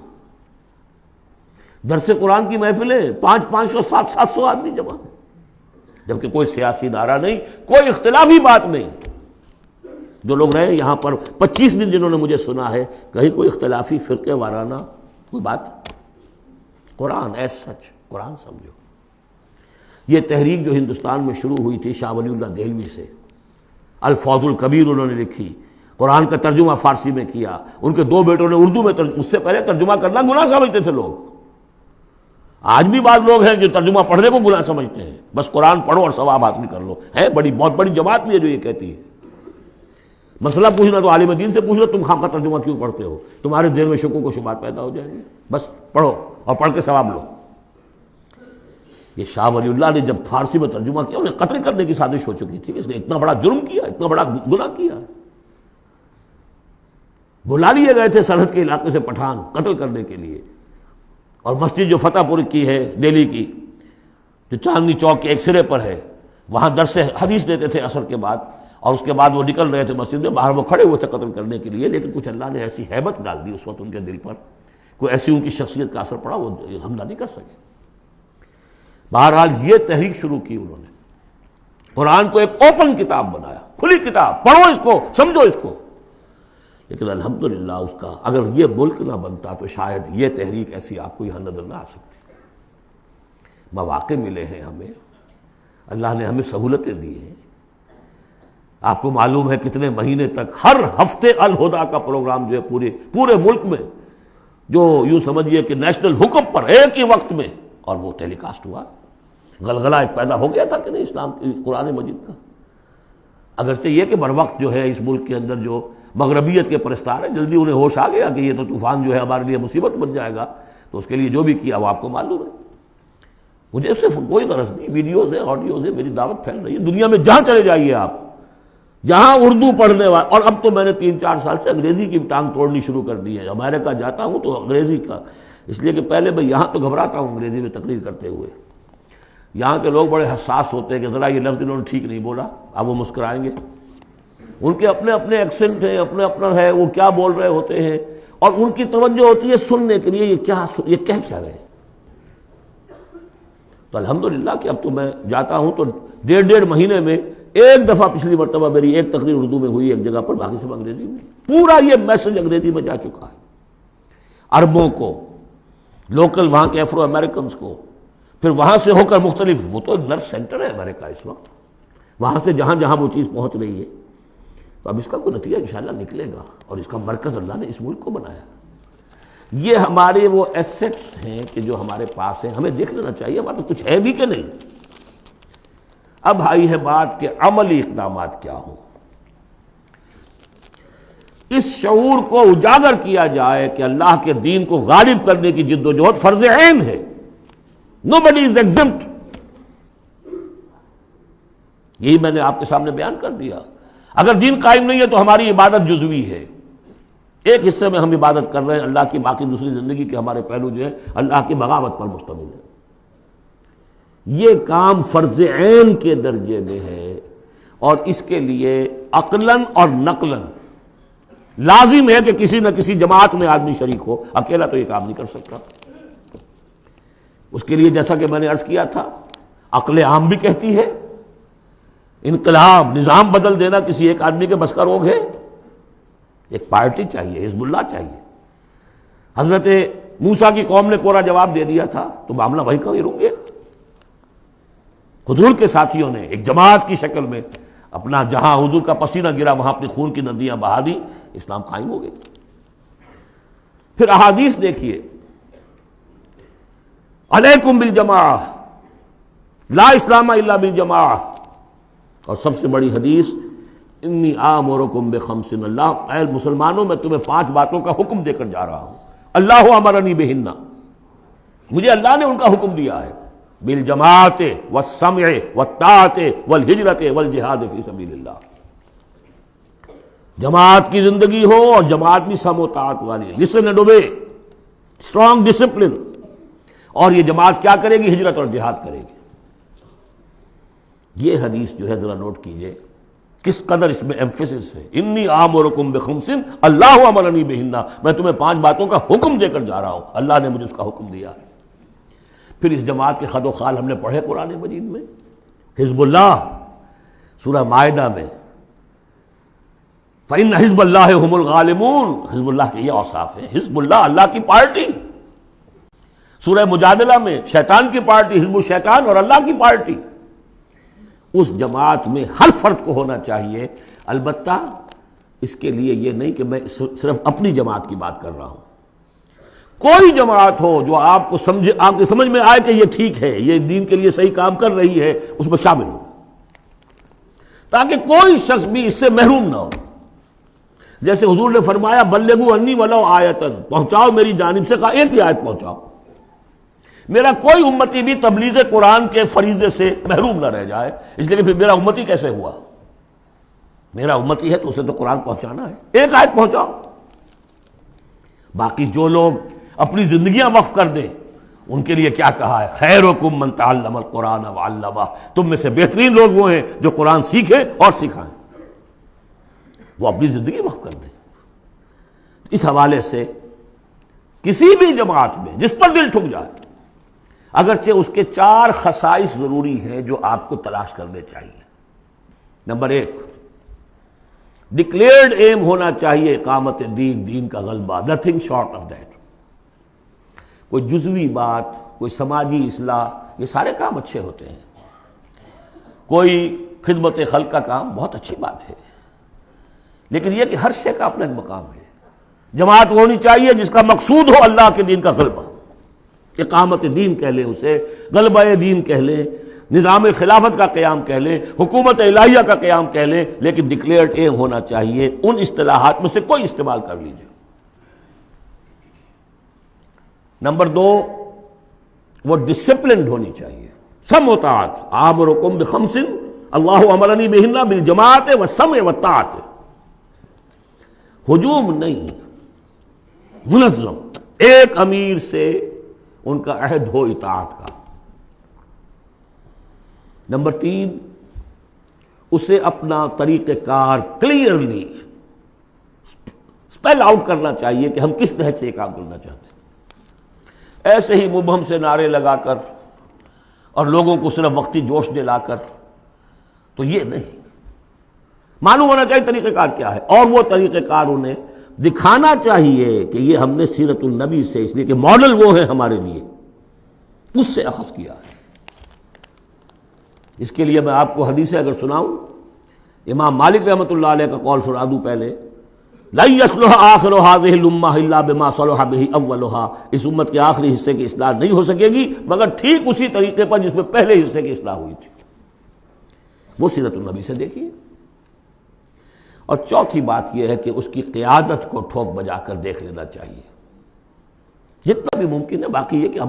[SPEAKER 2] درس قرآن کی محفلیں، 500 700 آدمی جمع، جبکہ کوئی سیاسی نعرہ نہیں، کوئی اختلافی بات نہیں۔ جو لوگ رہے یہاں پر 25 دن، جنہوں نے مجھے سنا ہے، کہیں کوئی اختلافی فرقے وارانہ کوئی بات؟ قرآن ایز سچ، قرآن سمجھو۔ یہ تحریک جو ہندوستان میں شروع ہوئی تھی شاہ ولی اللہ دہلوی سے، الفوز الکبیر انہوں نے لکھی، قرآن کا ترجمہ فارسی میں کیا، ان کے 2 بیٹوں نے اردو میں اس سے پہلے ترجمہ کرنا گناہ سمجھتے تھے لوگ۔ آج بھی بعض لوگ ہیں جو ترجمہ پڑھنے کو گناہ سمجھتے ہیں، بس قرآن پڑھو اور ثواب حاصل کر لو۔ ہے بہت بڑی جماعت بھی ہے جو یہ کہتی ہے۔ مسئلہ پوچھنا تو عالم دین سے پوچھ لو، تم خام کا ترجمہ کیوں پڑھتے ہو؟ تمہارے دل میں شکوک و شبہات پیدا ہو جائیں گے، بس پڑھو اور پڑھ کے ثواب لو۔ یہ شاہ ولی اللہ نے جب فارسی میں ترجمہ کیا، انہیں قتل کرنے کی سازش ہو چکی تھی، اس نے اتنا بڑا جرم کیا، اتنا بڑا گناہ کیا۔ بلا لیے گئے تھے سرحد کے علاقے سے پٹھان قتل کرنے کے لیے، اور مسجد جو فتح پور کی ہے دہلی کی، جو چاندنی چوک کے ایک سرے پر ہے، وہاں درس حدیث دیتے تھے عصر کے بعد، اور اس کے بعد وہ نکل رہے تھے مسجد میں، باہر وہ کھڑے ہوئے تھے قتل کرنے کے لیے، لیکن کچھ اللہ نے ایسی ہیبت ڈال دی اس وقت ان کے دل پر، کوئی ایسی ان کی شخصیت کا اثر پڑا، وہ حملہ نہیں کر سکے۔ بہرحال یہ تحریک شروع کی انہوں نے، قرآن کو ایک اوپن کتاب بنایا، کھلی کتاب، پڑھو اس کو، سمجھو اس کو۔ لیکن الحمدللہ اس کا اگر یہ ملک نہ بنتا تو شاید یہ تحریک ایسی آپ کو یہاں نظر نہ آ سکتی۔ مواقع ملے ہیں ہمیں، اللہ نے ہمیں سہولتیں دی ہیں۔ آپ کو معلوم ہے کتنے مہینے تک ہر ہفتے الہدا کا پروگرام جو ہے پورے ملک میں، جو یوں سمجھیے کہ نیشنل حکم پر ایک ہی وقت میں، اور وہ ٹیلی کاسٹ ہوا۔ غلغلہ ایک پیدا ہو گیا تھا کہ نہیں اسلام قرآن مجید کا، اگرچہ یہ کہ بر وقت جو ہے اس ملک کے اندر جو مغربیت کے پرستار ہیں، جلدی انہیں ہوش آ گیا کہ یہ تو طوفان جو ہے ہمارے لیے مصیبت بن جائے گا، تو اس کے لیے جو بھی کیا وہ آپ کو معلوم ہے۔ مجھے اس سے کوئی غرض نہیں، ویڈیوز ہیں، آڈیوز ہیں، میری دعوت پھیل رہی ہے دنیا میں، جہاں چلے جائیے آپ، جہاں اردو پڑھنے والے، اور اب تو میں نے 3-4 سال سے انگریزی کی ٹانگ توڑنی شروع کر دی ہے۔ امریکہ جاتا ہوں تو انگریزی کا، اس لیے کہ پہلے میں یہاں تو گھبراتا ہوں انگریزی میں تقریر کرتے ہوئے، یہاں کے لوگ بڑے حساس ہوتے ہیں کہ ذرا یہ لفظ انہوں نے ٹھیک نہیں بولا، اب وہ مسکرائیں گے، ان کے اپنے اپنے ایکسنٹ ہیں، اپنا ہے، وہ کیا بول رہے ہوتے ہیں، اور ان کی توجہ ہوتی ہے سننے کے لیے یہ کہہ کیا رہے ہیں۔ تو الحمدللہ کہ اب تو میں جاتا ہوں تو 1.5 مہینے میں ایک دفعہ، پچھلی مرتبہ میری ایک تقریر اردو میں ہوئی ایک جگہ پر، باقی سب انگریزی میں، پورا یہ میسج انگریزی میں جا چکا ہے عربوں کو، لوکل وہاں کے افرو امریکنز کو، پھر وہاں سے ہو کر مختلف، وہ تو نرس سینٹر ہے امریکہ اس وقت، وہاں سے جہاں جہاں وہ چیز پہنچ رہی ہے، تو اب اس کا کوئی نتیجہ انشاءاللہ نکلے گا، اور اس کا مرکز اللہ نے اس ملک کو بنایا۔ یہ ہمارے وہ ایسٹس ہیں کہ جو ہمارے پاس ہیں، ہمیں دیکھ لینا چاہیے ہمارے پاس کچھ ہے بھی کہ نہیں۔ اب آئی ہے بات کہ عملی اقدامات کیا ہوں۔ اس شعور کو اجاگر کیا جائے کہ اللہ کے دین کو غالب کرنے کی جد و جہد فرض عین ہے، nobody is exempt۔ یہی میں نے آپ کے سامنے بیان کر دیا۔ اگر دین قائم نہیں ہے تو ہماری عبادت جزوی ہے، ایک حصے میں ہم عبادت کر رہے ہیں اللہ کی، باقی دوسری زندگی کے ہمارے پہلو جو ہے اللہ کی بغاوت پر مشتمل ہے۔ یہ کام فرض عین کے درجے میں ہے، اور اس کے لیے عقلاً اور نقلاً لازم ہے کہ کسی نہ کسی جماعت میں آدمی شریک ہو، اکیلا تو یہ کام نہیں کر سکتا۔ اس کے لیے جیسا کہ میں نے عرض کیا تھا، عقل عام بھی کہتی ہے انقلاب، نظام بدل دینا کسی ایک آدمی کے بس کا روگ ہے، ایک پارٹی چاہیے، حزب اللہ چاہیے۔ حضرت موسیٰ کی قوم نے کوڑا جواب دے دیا تھا تو معاملہ وہی کا وہی رک گیا۔ حضور کے ساتھیوں نے ایک جماعت کی شکل میں اپنا، جہاں حضور کا پسینہ گرا وہاں اپنی خون کی ندیاں بہا دی، اسلام قائم ہو گئی۔ پھر احادیث دیکھیے، علیکم بالجماعہ، لا اسلام الا بالجماعہ، اور سب سے بڑی حدیث انی آمرکم بخمس، اللہ اے مسلمانوں میں تمہیں 5 باتوں کا حکم دے کر جا رہا ہوں، اللہ امرنی بہن، مجھے اللہ نے ان کا حکم دیا ہے، بالجماعت والسمع والطاعت والہجرت والجہاد فی سبیل اللہ، جماعت کی زندگی ہو اور جماعت بھی سم و طاعت والی، listen and obey, strong discipline, اور یہ جماعت کیا کرے گی؟ ہجرت اور جہاد کرے گی۔ یہ حدیث جو ہے ذرا نوٹ کیجئے کس قدر اس میں ایمفیسس ہے، انی آمرکم بخمس اللہ امرنی بہن، میں تمہیں 5 باتوں کا حکم دے کر جا رہا ہوں، اللہ نے مجھے اس کا حکم دیا ہے۔ پھر اس جماعت کے خد و خال ہم نے پڑھے قرآن مجید میں، حزب اللہ سورہ مائدہ میں، فإن حزب اللہ هم الغالبون، حزب اللہ کے یہ اوصاف ہیں، حزب اللہ اللہ کی پارٹی۔ سورہ مجادلہ میں شیطان کی پارٹی، حزب الشیطان، اور اللہ کی پارٹی۔ اس جماعت میں ہر فرد کو ہونا چاہیے، البتہ اس کے لیے یہ نہیں کہ میں صرف اپنی جماعت کی بات کر رہا ہوں، کوئی جماعت ہو جو آپ کو آپ کی سمجھ میں آئے کہ یہ ٹھیک ہے، یہ دین کے لیے صحیح کام کر رہی ہے، اس میں شامل ہو، تاکہ کوئی شخص بھی اس سے محروم نہ ہو۔ جیسے حضور نے فرمایا بلغوا انی ولو آیۃ، پہنچاؤ میری جانب سے، کہا ایک ہی آیت پہنچاؤ، میرا کوئی امتی بھی تبلیغ قرآن کے فریضے سے محروم نہ رہ جائے، اس لیے کہ پھر میرا امتی کیسے ہوا؟ میرا امتی ہے تو اسے تو قرآن پہنچانا ہے، ایک آیت پہنچاؤ۔ باقی جو لوگ اپنی زندگیاں وقف کر دیں، ان کے لیے کیا کہا ہے؟ خیرکم من تعلم القرآن وعلمہ، تم میں سے بہترین لوگ وہ ہیں جو قرآن سیکھیں اور سکھائیں۔ وہ اپنی زندگی وقف کر دیں۔ اس حوالے سے کسی بھی جماعت میں جس پر دل ٹھک جائے، اگرچہ اس کے 4 خصائص ضروری ہیں جو آپ کو تلاش کرنے چاہیے۔ نمبر 1، ڈکلیئرڈ ایم ہونا چاہیے اقامت دین، دین کا غلبہ، نتھنگ شارٹ آف دیٹ۔ کوئی جزوی بات، کوئی سماجی اصلاح، یہ سارے کام اچھے ہوتے ہیں، کوئی خدمت خلق کا کام بہت اچھی بات ہے، لیکن یہ کہ ہر شے کا اپنا ایک مقام ہے۔ جماعت وہ ہونی چاہیے جس کا مقصود ہو اللہ کے دین کا غلبہ، اقامت دین کہہ لیں اسے، غلبہ دین کہہ لیں، نظام خلافت کا قیام کہہ لیں، حکومت الہیہ کا قیام کہہ لیں، لیکن ڈکلیئرڈ ایم ہونا چاہیے۔ ان اصطلاحات میں سے کوئی استعمال کر لیجیے۔ نمبر 2، وہ ڈسپلنڈ ہونی چاہیے، سم و طاعت، آمرکم بخمس اللہ امرنی بہن بالجماعت والسمع والطاعت، ہجوم نہیں، منظم، ایک امیر سے ان کا عہد ہو اطاعت کا۔ نمبر 3، اسے اپنا طریقہ کار کلیئرلی اسپیل آؤٹ کرنا چاہیے کہ ہم کس نہج سے یہ کام کرنا چاہتے ہیں۔ ایسے ہی مبہم سے نعرے لگا کر اور لوگوں کو صرف وقتی جوش دلا کر تو یہ نہیں، معلوم ہونا چاہیے طریقہ کار کیا ہے، اور وہ طریقہ کار انہیں دکھانا چاہیے کہ یہ ہم نے سیرت النبی سے، اس لیے کہ ماڈل وہ ہیں ہمارے لیے، اس سے اخذ کیا ہے۔ اس کے لیے میں آپ کو حدیثیں اگر سناؤں، امام مالک رحمۃ اللہ علیہ کا قول سنا دوں پہلے، لن یصلح آخر هذه الامہ الا بما صلح به اولها، اس امت کے آخری حصے کی اصلاح نہیں ہو سکے گی مگر ٹھیک اسی طریقے پر جس میں پہلے حصے کی اصلاح ہوئی تھی۔ وہ سیرت النبی سے دیکھیے۔ اور چوتھی بات یہ ہے کہ اس کی قیادت کو ٹھوک بجا کر دیکھ لینا چاہیے جتنا بھی ممکن ہے۔ باقی یہ کہ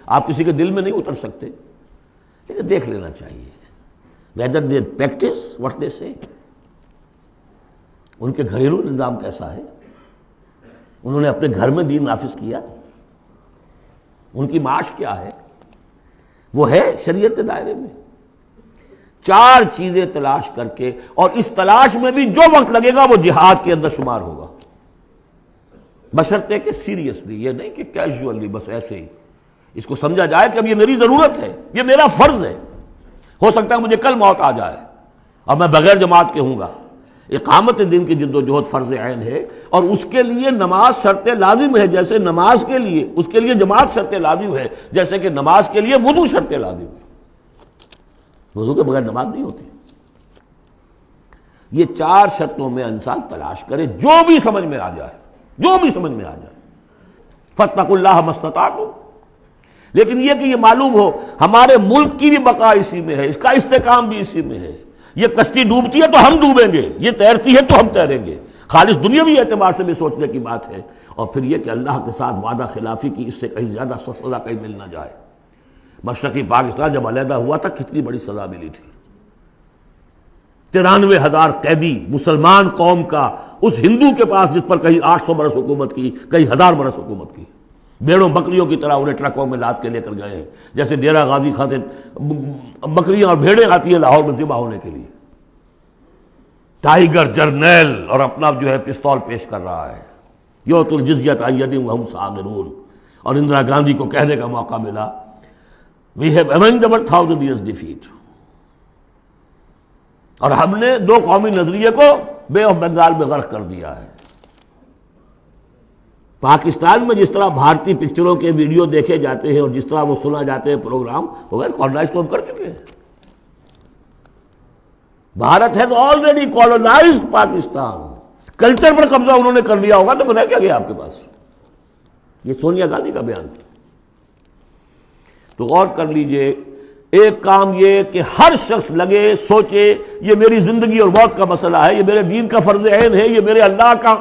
[SPEAKER 2] آپ کسی کے دل میں نہیں اتر سکتے، لیکن دیکھ لینا چاہیے whether they practice what they say، ان کے گھریلو نظام کیسا ہے، انہوں نے اپنے گھر میں دین نافذ کیا، ان کی معاش کیا ہے، وہ ہے شریعت کے دائرے میں۔ 4 چیزیں تلاش کر کے، اور اس تلاش میں بھی جو وقت لگے گا وہ جہاد کے اندر شمار ہوگا، بشرطے کہ سیریسلی، یہ نہیں کہ کیجولی بس ایسے ہی اس کو سمجھا جائے کہ اب یہ میری ضرورت ہے، یہ میرا فرض ہے، ہو سکتا ہے مجھے کل موت آ جائے اور میں بغیر جماعت کے ہوں گا۔ اقامت دین کی جد و جہد فرض عین ہے، اور اس کے لیے نماز شرط لازم ہے، جیسے نماز کے لیے اس کے لیے جماعت شرط لازم ہے، جیسے کہ نماز کے لیے وضو شرط لازم ہے، وضو کے بغیر نماز نہیں ہوتی۔ یہ 4 شرطوں میں انسان تلاش کرے، جو بھی سمجھ میں آ جائے، جو بھی سمجھ میں آ جائے، فاتقوا اللہ ما استطعتم۔ لیکن یہ کہ یہ معلوم ہو ہمارے ملک کی بھی بقا اسی میں ہے، اس کا استحکام بھی اسی میں ہے۔ یہ کشتی ڈوبتی ہے تو ہم ڈوبیں گے، یہ تیرتی ہے تو ہم تیریں گے، خالص دنیاوی اعتبار سے بھی سوچنے کی بات ہے۔ اور پھر یہ کہ اللہ کے ساتھ وعدہ خلافی کی اس سے کہیں زیادہ سزا کہیں مل نہ جائے۔ مشرقی پاکستان جب علیحدہ ہوا تھا کتنی بڑی سزا ملی تھی، 93,000 قیدی مسلمان قوم کا اس ہندو کے پاس جس پر کہیں 800 برس حکومت کی، کہیں 1000 برس حکومت کی، بیڑوں بکریوں کی طرح انہیں ٹرکوں میں لاد کے لے کر گئے ہیں، جیسے ڈیرہ غازی خاطر بکریاں اور بھیڑیں آتی ہیں لاہور میں ذبح ہونے کے لیے۔ ٹائیگر جرنیل اور اپنا جو ہے پستول پیش کر رہا ہے، یؤتی الجزیۃ عن ید وہم صاغرون، اور اندرا گاندھی کو کہنے کا موقع ملا we have avenged our 1000 years defeat، اور ہم نے 2 قومی نظریے کو بے آف بنگال میں غرق کر دیا ہے۔ پاکستان میں جس طرح بھارتی پکچروں کے ویڈیو دیکھے جاتے ہیں اور جس طرح وہ سنا جاتے ہیں پروگرام، وہ کالونائز تو ہم کر چکے ہیں۔ Bharat has already colonised Pakistan, culture پر قبضہ انہوں نے کر لیا ہوگا تو بتایا کیا گیا آپ کے پاس؟ یہ سونیا گاندھی کا بیان تھا۔ تو غور کر لیجئے، ایک کام یہ کہ ہر شخص لگے سوچے یہ میری زندگی اور موت کا مسئلہ ہے، یہ میرے دین کا فرض عین ہے، یہ میرے اللہ کا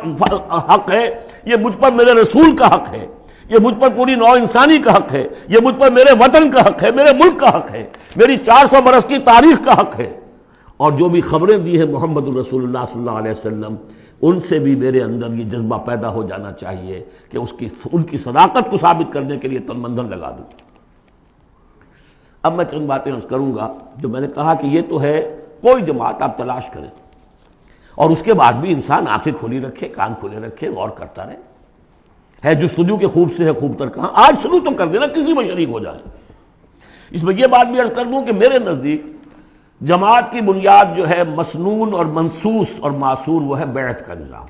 [SPEAKER 2] حق ہے، یہ مجھ پر میرے رسول کا حق ہے، یہ مجھ پر پوری نوع انسانی کا حق ہے، یہ مجھ پر میرے وطن کا حق ہے، میرے ملک کا حق ہے، میری 400 برس کی تاریخ کا حق ہے، اور جو بھی خبریں دی ہیں محمد رسول اللہ صلی اللہ علیہ وسلم، ان سے بھی میرے اندر یہ جذبہ پیدا ہو جانا چاہیے کہ ان کی صداقت کو ثابت کرنے کے لیے تن من دھن لگا دوں۔ اب میں چند باتیں عرض کروں گا۔ جو میں نے کہا کہ یہ تو ہے کوئی جماعت آپ تلاش کریں، اور اس کے بعد بھی انسان آنکھیں کھلی رکھے، کان کھلے رکھے، غور کرتا رہے. ہے جستجو کے خوب سے ہے خوب تر کہاں. آج شروع تو کر دینا، کسی میں شریک ہو جائے. اس میں یہ بات بھی عرض کر دوں کہ میرے نزدیک جماعت کی بنیاد جو ہے مسنون اور منسوس اور معصور وہ ہے بیعت کا نظام.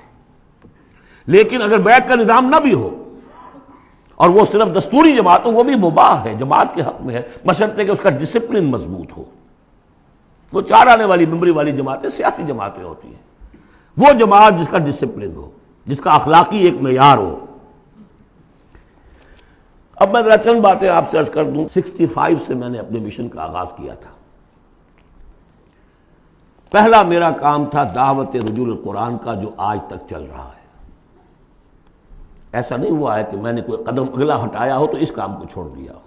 [SPEAKER 2] لیکن اگر بیعت کا نظام نہ بھی ہو اور وہ صرف دستوری جماعت ہو، وہ بھی مباح ہے، جماعت کے حق میں ہے، بشرطے کہ اس کا ڈسپلن مضبوط ہو. وہ چار آنے والی ممبری والی جماعتیں سیاسی جماعتیں ہوتی ہیں. وہ جماعت جس کا ڈسپلن ہو، جس کا اخلاقی ایک معیار ہو. اب میں ذرا چند باتیں آپ سے عرض کر دوں. 65 سے میں نے اپنے مشن کا آغاز کیا تھا. پہلا میرا کام تھا دعوت رجوع القرآن کا، جو آج تک چل رہا ہے. ایسا نہیں ہوا ہے کہ میں نے کوئی قدم اگلا ہٹایا ہو تو اس کام کو چھوڑ دیا ہو.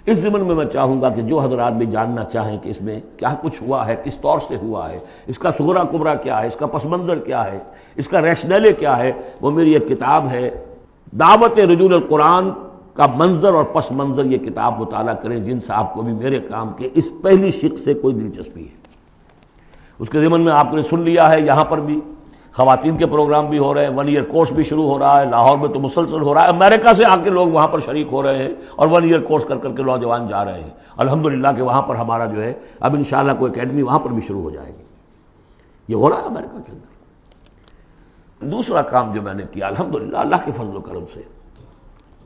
[SPEAKER 2] اس ضمن میں چاہوں گا کہ جو حضرات بھی جاننا چاہیں کہ اس میں کیا کچھ ہوا ہے، کس طور سے ہوا ہے، اس کا صغرا کبرا کیا ہے، اس کا پس منظر کیا ہے، اس کا ریشنلے کیا ہے، وہ میری ایک کتاب ہے دعوت رجوع القرآن کا منظر اور پس منظر. یہ کتاب مطالعہ کریں جن صاحب کو بھی میرے کام کے اس پہلی شق سے کوئی دلچسپی ہے. اس کے ضمن میں آپ نے سن لیا ہے، یہاں پر بھی خواتین کے پروگرام بھی ہو رہے ہیں، 1 ایئر کورس بھی شروع ہو رہا ہے. لاہور میں تو مسلسل ہو رہا ہے. امریکہ سے آ کے لوگ وہاں پر شریک ہو رہے ہیں اور 1 ایئر کورس کر کے نوجوان جا رہے ہیں. الحمدللہ کہ وہاں پر ہمارا جو ہے اب انشاءاللہ کوئی اکیڈمی وہاں پر بھی شروع ہو جائے گی. یہ ہو رہا ہے امریکہ کے اندر. دوسرا کام جو میں نے کیا الحمدللہ اللہ کے فضل و کرم سے،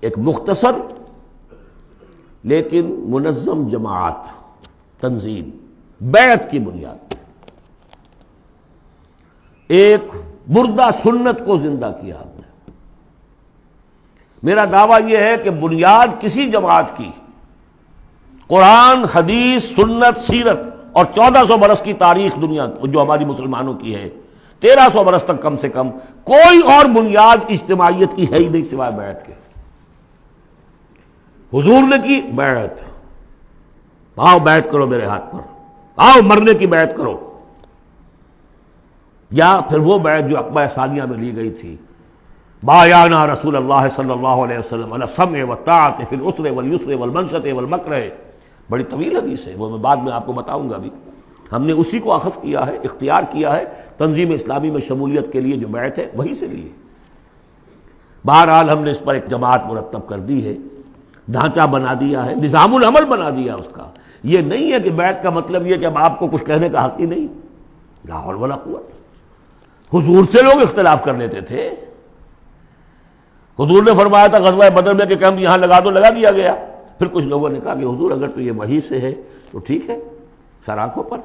[SPEAKER 2] ایک مختصر لیکن منظم جماعت تنظیم بیعت کی بنیاد، ایک مردہ سنت کو زندہ کیا ہم نے. میرا دعویٰ یہ ہے کہ بنیاد کسی جماعت کی قرآن، حدیث، سنت، سیرت اور 1400 برس کی تاریخ دنیا جو ہماری مسلمانوں کی ہے، 1300 برس تک کم سے کم کوئی اور بنیاد اجتماعیت کی ہے ہی نہیں سوائے بیعت کے. حضور نے کی بیعت، آؤ بیعت کرو میرے ہاتھ پر، آؤ مرنے کی بیعت کرو. یا پھر وہ بیعت جو عقبہ ثانیہ میں لی گئی تھی، بایعنا رسول اللہ صلی اللہ علیہ وسلم علی السمع والطاعۃ فی العسر والیسر والمنشط والمکرہ. بڑی طویل حدیث ہے، وہ میں بعد میں آپ کو بتاؤں گا بھی. ہم نے اسی کو اخذ کیا ہے، اختیار کیا ہے تنظیم اسلامی میں شمولیت کے لیے. جو بیعت ہے وہیں سے لی ہے. بہرحال ہم نے اس پر ایک جماعت مرتب کر دی ہے، ڈھانچہ بنا دیا ہے، نظام العمل بنا دیا اس کا. یہ نہیں ہے کہ بیعت کا مطلب یہ کہ اب آپ کو کچھ کہنے کا حق ہی نہیں. لا حول ولا قوت. حضور سے لوگ اختلاف کر لیتے تھے. حضور نے فرمایا تھا غزوہ بدر میں کہ کیمپ یہاں لگا دو، لگا دیا گیا. پھر کچھ لوگوں نے کہا کہ حضور اگر تو یہ وحی سے ہے تو ٹھیک ہے، سر آنکھوں پر،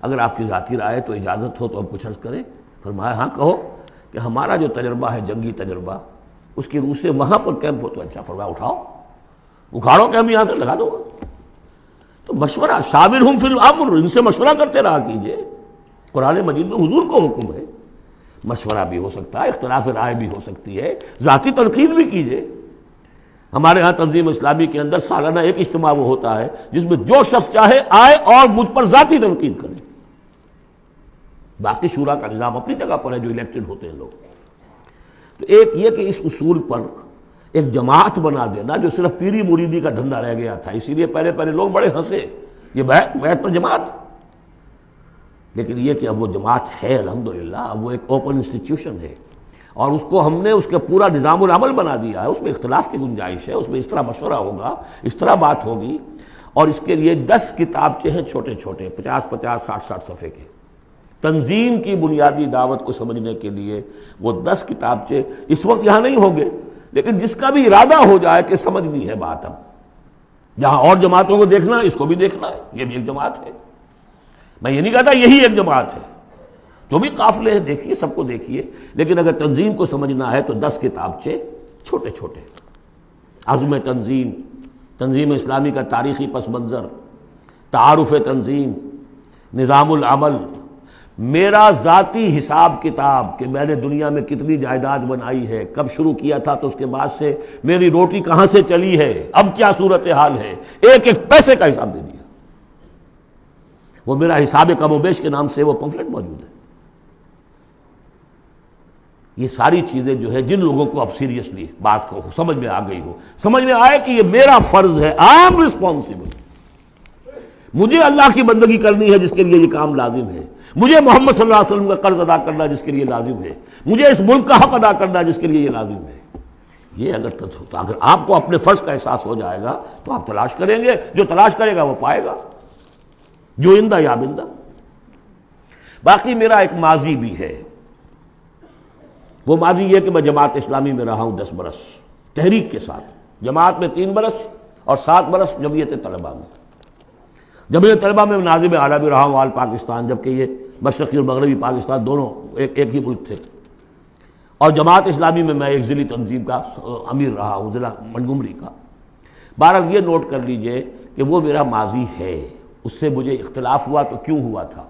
[SPEAKER 2] اگر آپ کی ذاتی رائے تو اجازت ہو تو ہم کچھ عرض کریں. فرمایا ہاں کہو کہ ہمارا جو تجربہ ہے جنگی تجربہ، اس کی روح سے وہاں پر کیمپ ہو تو اچھا. فرمایا اٹھاؤ، اکھاڑو کیمپ یہاں سے لگا دو. تو مشورہ، شاورہم فی الامر، ان سے مشورہ کرتے رہا کیجئے. قرآن مجید میں حضور کو حکم ہے، مشورہ بھی ہو سکتا ہے، اختلاف رائے بھی ہو سکتی ہے، ذاتی تنقید بھی کیجئے. ہمارے ہاں تنظیم اسلامی کے اندر سالانہ ایک اجتماع وہ ہوتا ہے جس میں جو شخص چاہے آئے اور مجھ پر ذاتی تنقید کرے. باقی شورا کا نظام اپنی جگہ پر ہے جو الیکٹڈ ہوتے ہیں لوگ. تو ایک یہ کہ اس اصول پر ایک جماعت بنا دینا جو صرف پیری مریدی کا دھندا رہ گیا تھا، اسی لیے پہلے لوگ بڑے ہنسے یہ بیعت پر جماعت. لیکن یہ کہ اب وہ جماعت ہے الحمدللہ، اب وہ ایک اوپن انسٹیٹیوشن ہے اور اس کو ہم نے اس کا پورا نظام العمل بنا دیا ہے. اس میں اختلاف کی گنجائش ہے، اس میں اس طرح مشورہ ہوگا، اس طرح بات ہوگی. اور اس کے لیے 10 کتابچے ہیں چھوٹے چھوٹے، 50-50 60-60 صفحے کے. تنظیم کی بنیادی دعوت کو سمجھنے کے لیے وہ 10 کتابچے اس وقت یہاں نہیں ہوں گے، لیکن جس کا بھی ارادہ ہو جائے کہ سمجھنی ہے بات، اب جہاں اور جماعتوں کو دیکھنا ہے اس کو بھی دیکھنا ہے. یہ بھی ایک جماعت ہے. میں یہ نہیں کہتا یہی ایک جماعت ہے، جو بھی قافلے ہیں دیکھیے، سب کو دیکھیے. لیکن اگر تنظیم کو سمجھنا ہے تو 10 کتابچے چھوٹے چھوٹے. عزم تنظیم، تنظیم اسلامی کا تاریخی پس منظر، تعارف تنظیم، نظام العمل، میرا ذاتی حساب کتاب کہ میں نے دنیا میں کتنی جائیداد بنائی ہے، کب شروع کیا تھا تو اس کے بعد سے میری روٹی کہاں سے چلی ہے، اب کیا صورتحال ہے، ایک ایک پیسے کا حساب دے دیا. وہ میرا حساب کم و بیش کے نام سے وہ پمفلٹ موجود ہے. یہ ساری چیزیں جو ہے جن لوگوں کو اب سیریسلی بات کو سمجھ میں آ گئی ہو، سمجھ میں آئے کہ یہ میرا فرض ہے، آئی ایم ریسپانسبل، مجھے اللہ کی بندگی کرنی ہے جس کے لیے یہ کام لازم ہے. مجھے محمد صلی اللہ علیہ وسلم کا قرض ادا کرنا جس کے لیے لازم ہے، مجھے اس ملک کا حق ادا کرنا جس کے لیے یہ لازم ہے. یہ اگر آپ کو اپنے فرض کا احساس ہو جائے گا تو آپ تلاش کریں گے، جو تلاش کرے گا وہ پائے گا، جو اندہ یا بندہ. باقی میرا ایک ماضی بھی ہے. وہ ماضی یہ کہ میں جماعت اسلامی میں رہا ہوں 10 برس تحریک کے ساتھ، جماعت میں 3 برس اور 7 برس جمعیت طلبہ میں. جمعیت طلبہ میں ناظم اعلیٰ بھی رہا ہوں آل پاکستان، جبکہ یہ مشرقی اور مغربی پاکستان دونوں ایک ہی ملک تھے. اور جماعت اسلامی میں ایک ضلعی تنظیم کا امیر رہا ہوں، ضلع منگمری کا. بہرحال یہ نوٹ کر لیجئے کہ وہ میرا ماضی ہے. اس سے مجھے اختلاف ہوا تو کیوں ہوا تھا،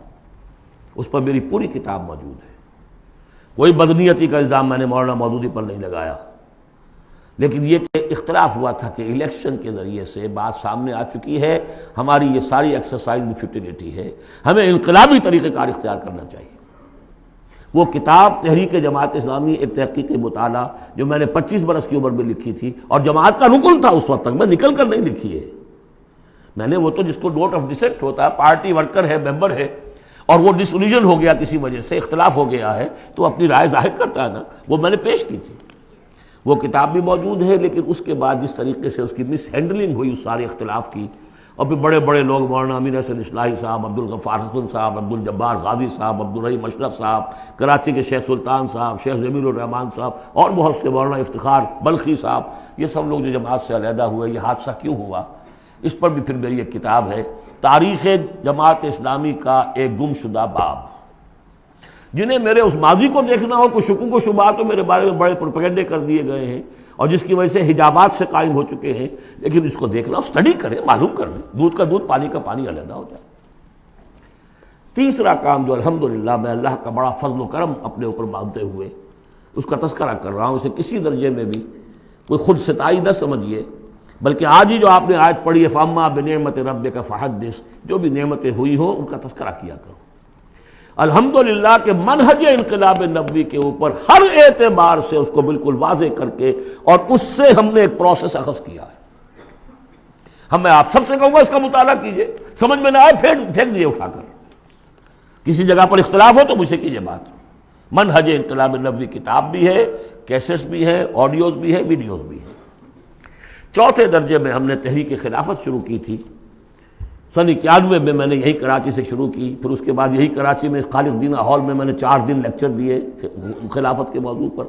[SPEAKER 2] اس پر میری پوری کتاب موجود ہے. کوئی بدنیتی کا الزام میں نے مولانا مودودی پر نہیں لگایا، لیکن یہ کہ اختلاف ہوا تھا کہ الیکشن کے ذریعے سے بات سامنے آ چکی ہے، ہماری یہ ساری ایکسرسائز فیوٹیلیٹی ہے، ہمیں انقلابی طریقہ کار اختیار کرنا چاہیے. وہ کتاب تحریک جماعت اسلامی ایک تحقیقی مطالعہ جو میں نے 25 برس کی عمر میں لکھی تھی اور جماعت کا رکن تھا اس وقت تک، میں نکل کر نہیں لکھی ہے میں نے. وہ تو جس کو نوٹ آف ڈسینٹ ہوتا ہے، پارٹی ورکر ہے، ممبر ہے، اور وہ ڈس اولیژن ہو گیا، کسی وجہ سے اختلاف ہو گیا ہے تو اپنی رائے ظاہر کرتا ہے نا، وہ میں نے پیش کی تھی. وہ کتاب بھی موجود ہے، لیکن اس کے بعد جس طریقے سے اس کی مس ہینڈلنگ ہوئی اس سارے اختلاف کی، اور پھر بڑے بڑے لوگ مولانا امین حسن اصلاحی صاحب، عبدالغفار حسن صاحب، عبدالجبار غازی صاحب، عبدالرحیم اشرف صاحب، کراچی کے شیخ سلطان صاحب، شیخ جمیل الرحمان صاحب، اور بہت سے مولانا افتخار بلخی صاحب، یہ سب لوگ جو جماعت سے علیحدہ ہوئے. یہ حادثہ کیوں ہوا، اس پر بھی پھر میری ایک کتاب ہے، تاریخ جماعت اسلامی کا ایک گم شدہ باب. جنہیں میرے اس ماضی کو دیکھنا ہو، کچھ شکوک و شبہات تو میرے بارے میں بڑے پروپیگنڈے کر دیے گئے ہیں اور جس کی وجہ سے حجابات سے قائم ہو چکے ہیں، لیکن اس کو دیکھنا، اسٹڈی کریں، معلوم کر لیں، دودھ کا دودھ پانی کا پانی علیحدہ ہو جائے. تیسرا کام جو الحمدللہ میں اللہ کا بڑا فضل و کرم اپنے اوپر مانتے ہوئے اس کا تذکرہ کر رہا ہوں، اسے کسی درجے میں بھی کوئی خود ستائی نہ سمجھیے، بلکہ آج ہی جو آپ نے آیت پڑھی ہے فَأَمَّا بِنِعْمَتِ رَبِّكَ فَحَدِّثْ، جو بھی نعمتیں ہوئی ہوں ان کا تذکرہ کیا کرو. الحمدللہ کہ منہج انقلاب نبوی کے اوپر ہر اعتبار سے اس کو بالکل واضح کر کے اور اس سے ہم نے ایک پروسیس اخذ کیا ہے. میں آپ سب سے کہوں گا اس کا مطالعہ کیجئے، سمجھ میں نہ آئے پھینک دیے اٹھا کر. کسی جگہ پر اختلاف ہو تو مجھ سے کیجئے بات. منہج انقلاب نبوی کتاب بھی ہے، کیسٹس بھی ہے، آڈیوز بھی ہے، ویڈیوز بھی ہے. چوتھے درجے میں ہم نے تحریک خلافت شروع کی تھی. سن 91 میں نے یہی کراچی سے شروع کی، پھر اس کے بعد یہی کراچی میں خالق دینہ ہال میں نے 4 دن لیکچر دیے خلافت کے موضوع پر.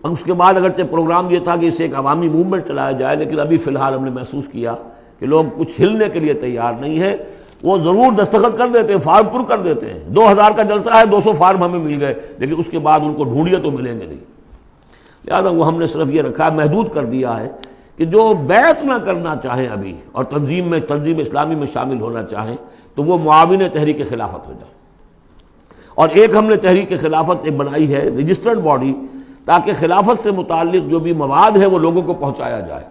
[SPEAKER 2] اور اس کے بعد اگرچہ پروگرام یہ تھا کہ اسے ایک عوامی موومنٹ چلایا جائے، لیکن ابھی فی الحال ہم نے محسوس کیا کہ لوگ کچھ ہلنے کے لیے تیار نہیں ہے. وہ ضرور دستخط کر دیتے ہیں، فارم پر کر دیتے ہیں، 2000 کا جلسہ ہے، 200 فارم ہمیں مل گئے، لیکن اس کے بعد ان کو ڈھونڈیے تو ملیں گے نہیں. لہٰذا وہ ہم نے صرف یہ رکھا ہے، محدود کر دیا ہے کہ جو بیعت نہ کرنا چاہیں ابھی اور تنظیم اسلامی میں شامل ہونا چاہیں تو وہ معاون تحریک خلافت ہو جائے. اور ایک ہم نے تحریک خلافت ایک بنائی ہے رجسٹرڈ باڈی، تاکہ خلافت سے متعلق جو بھی مواد ہے وہ لوگوں کو پہنچایا جائے.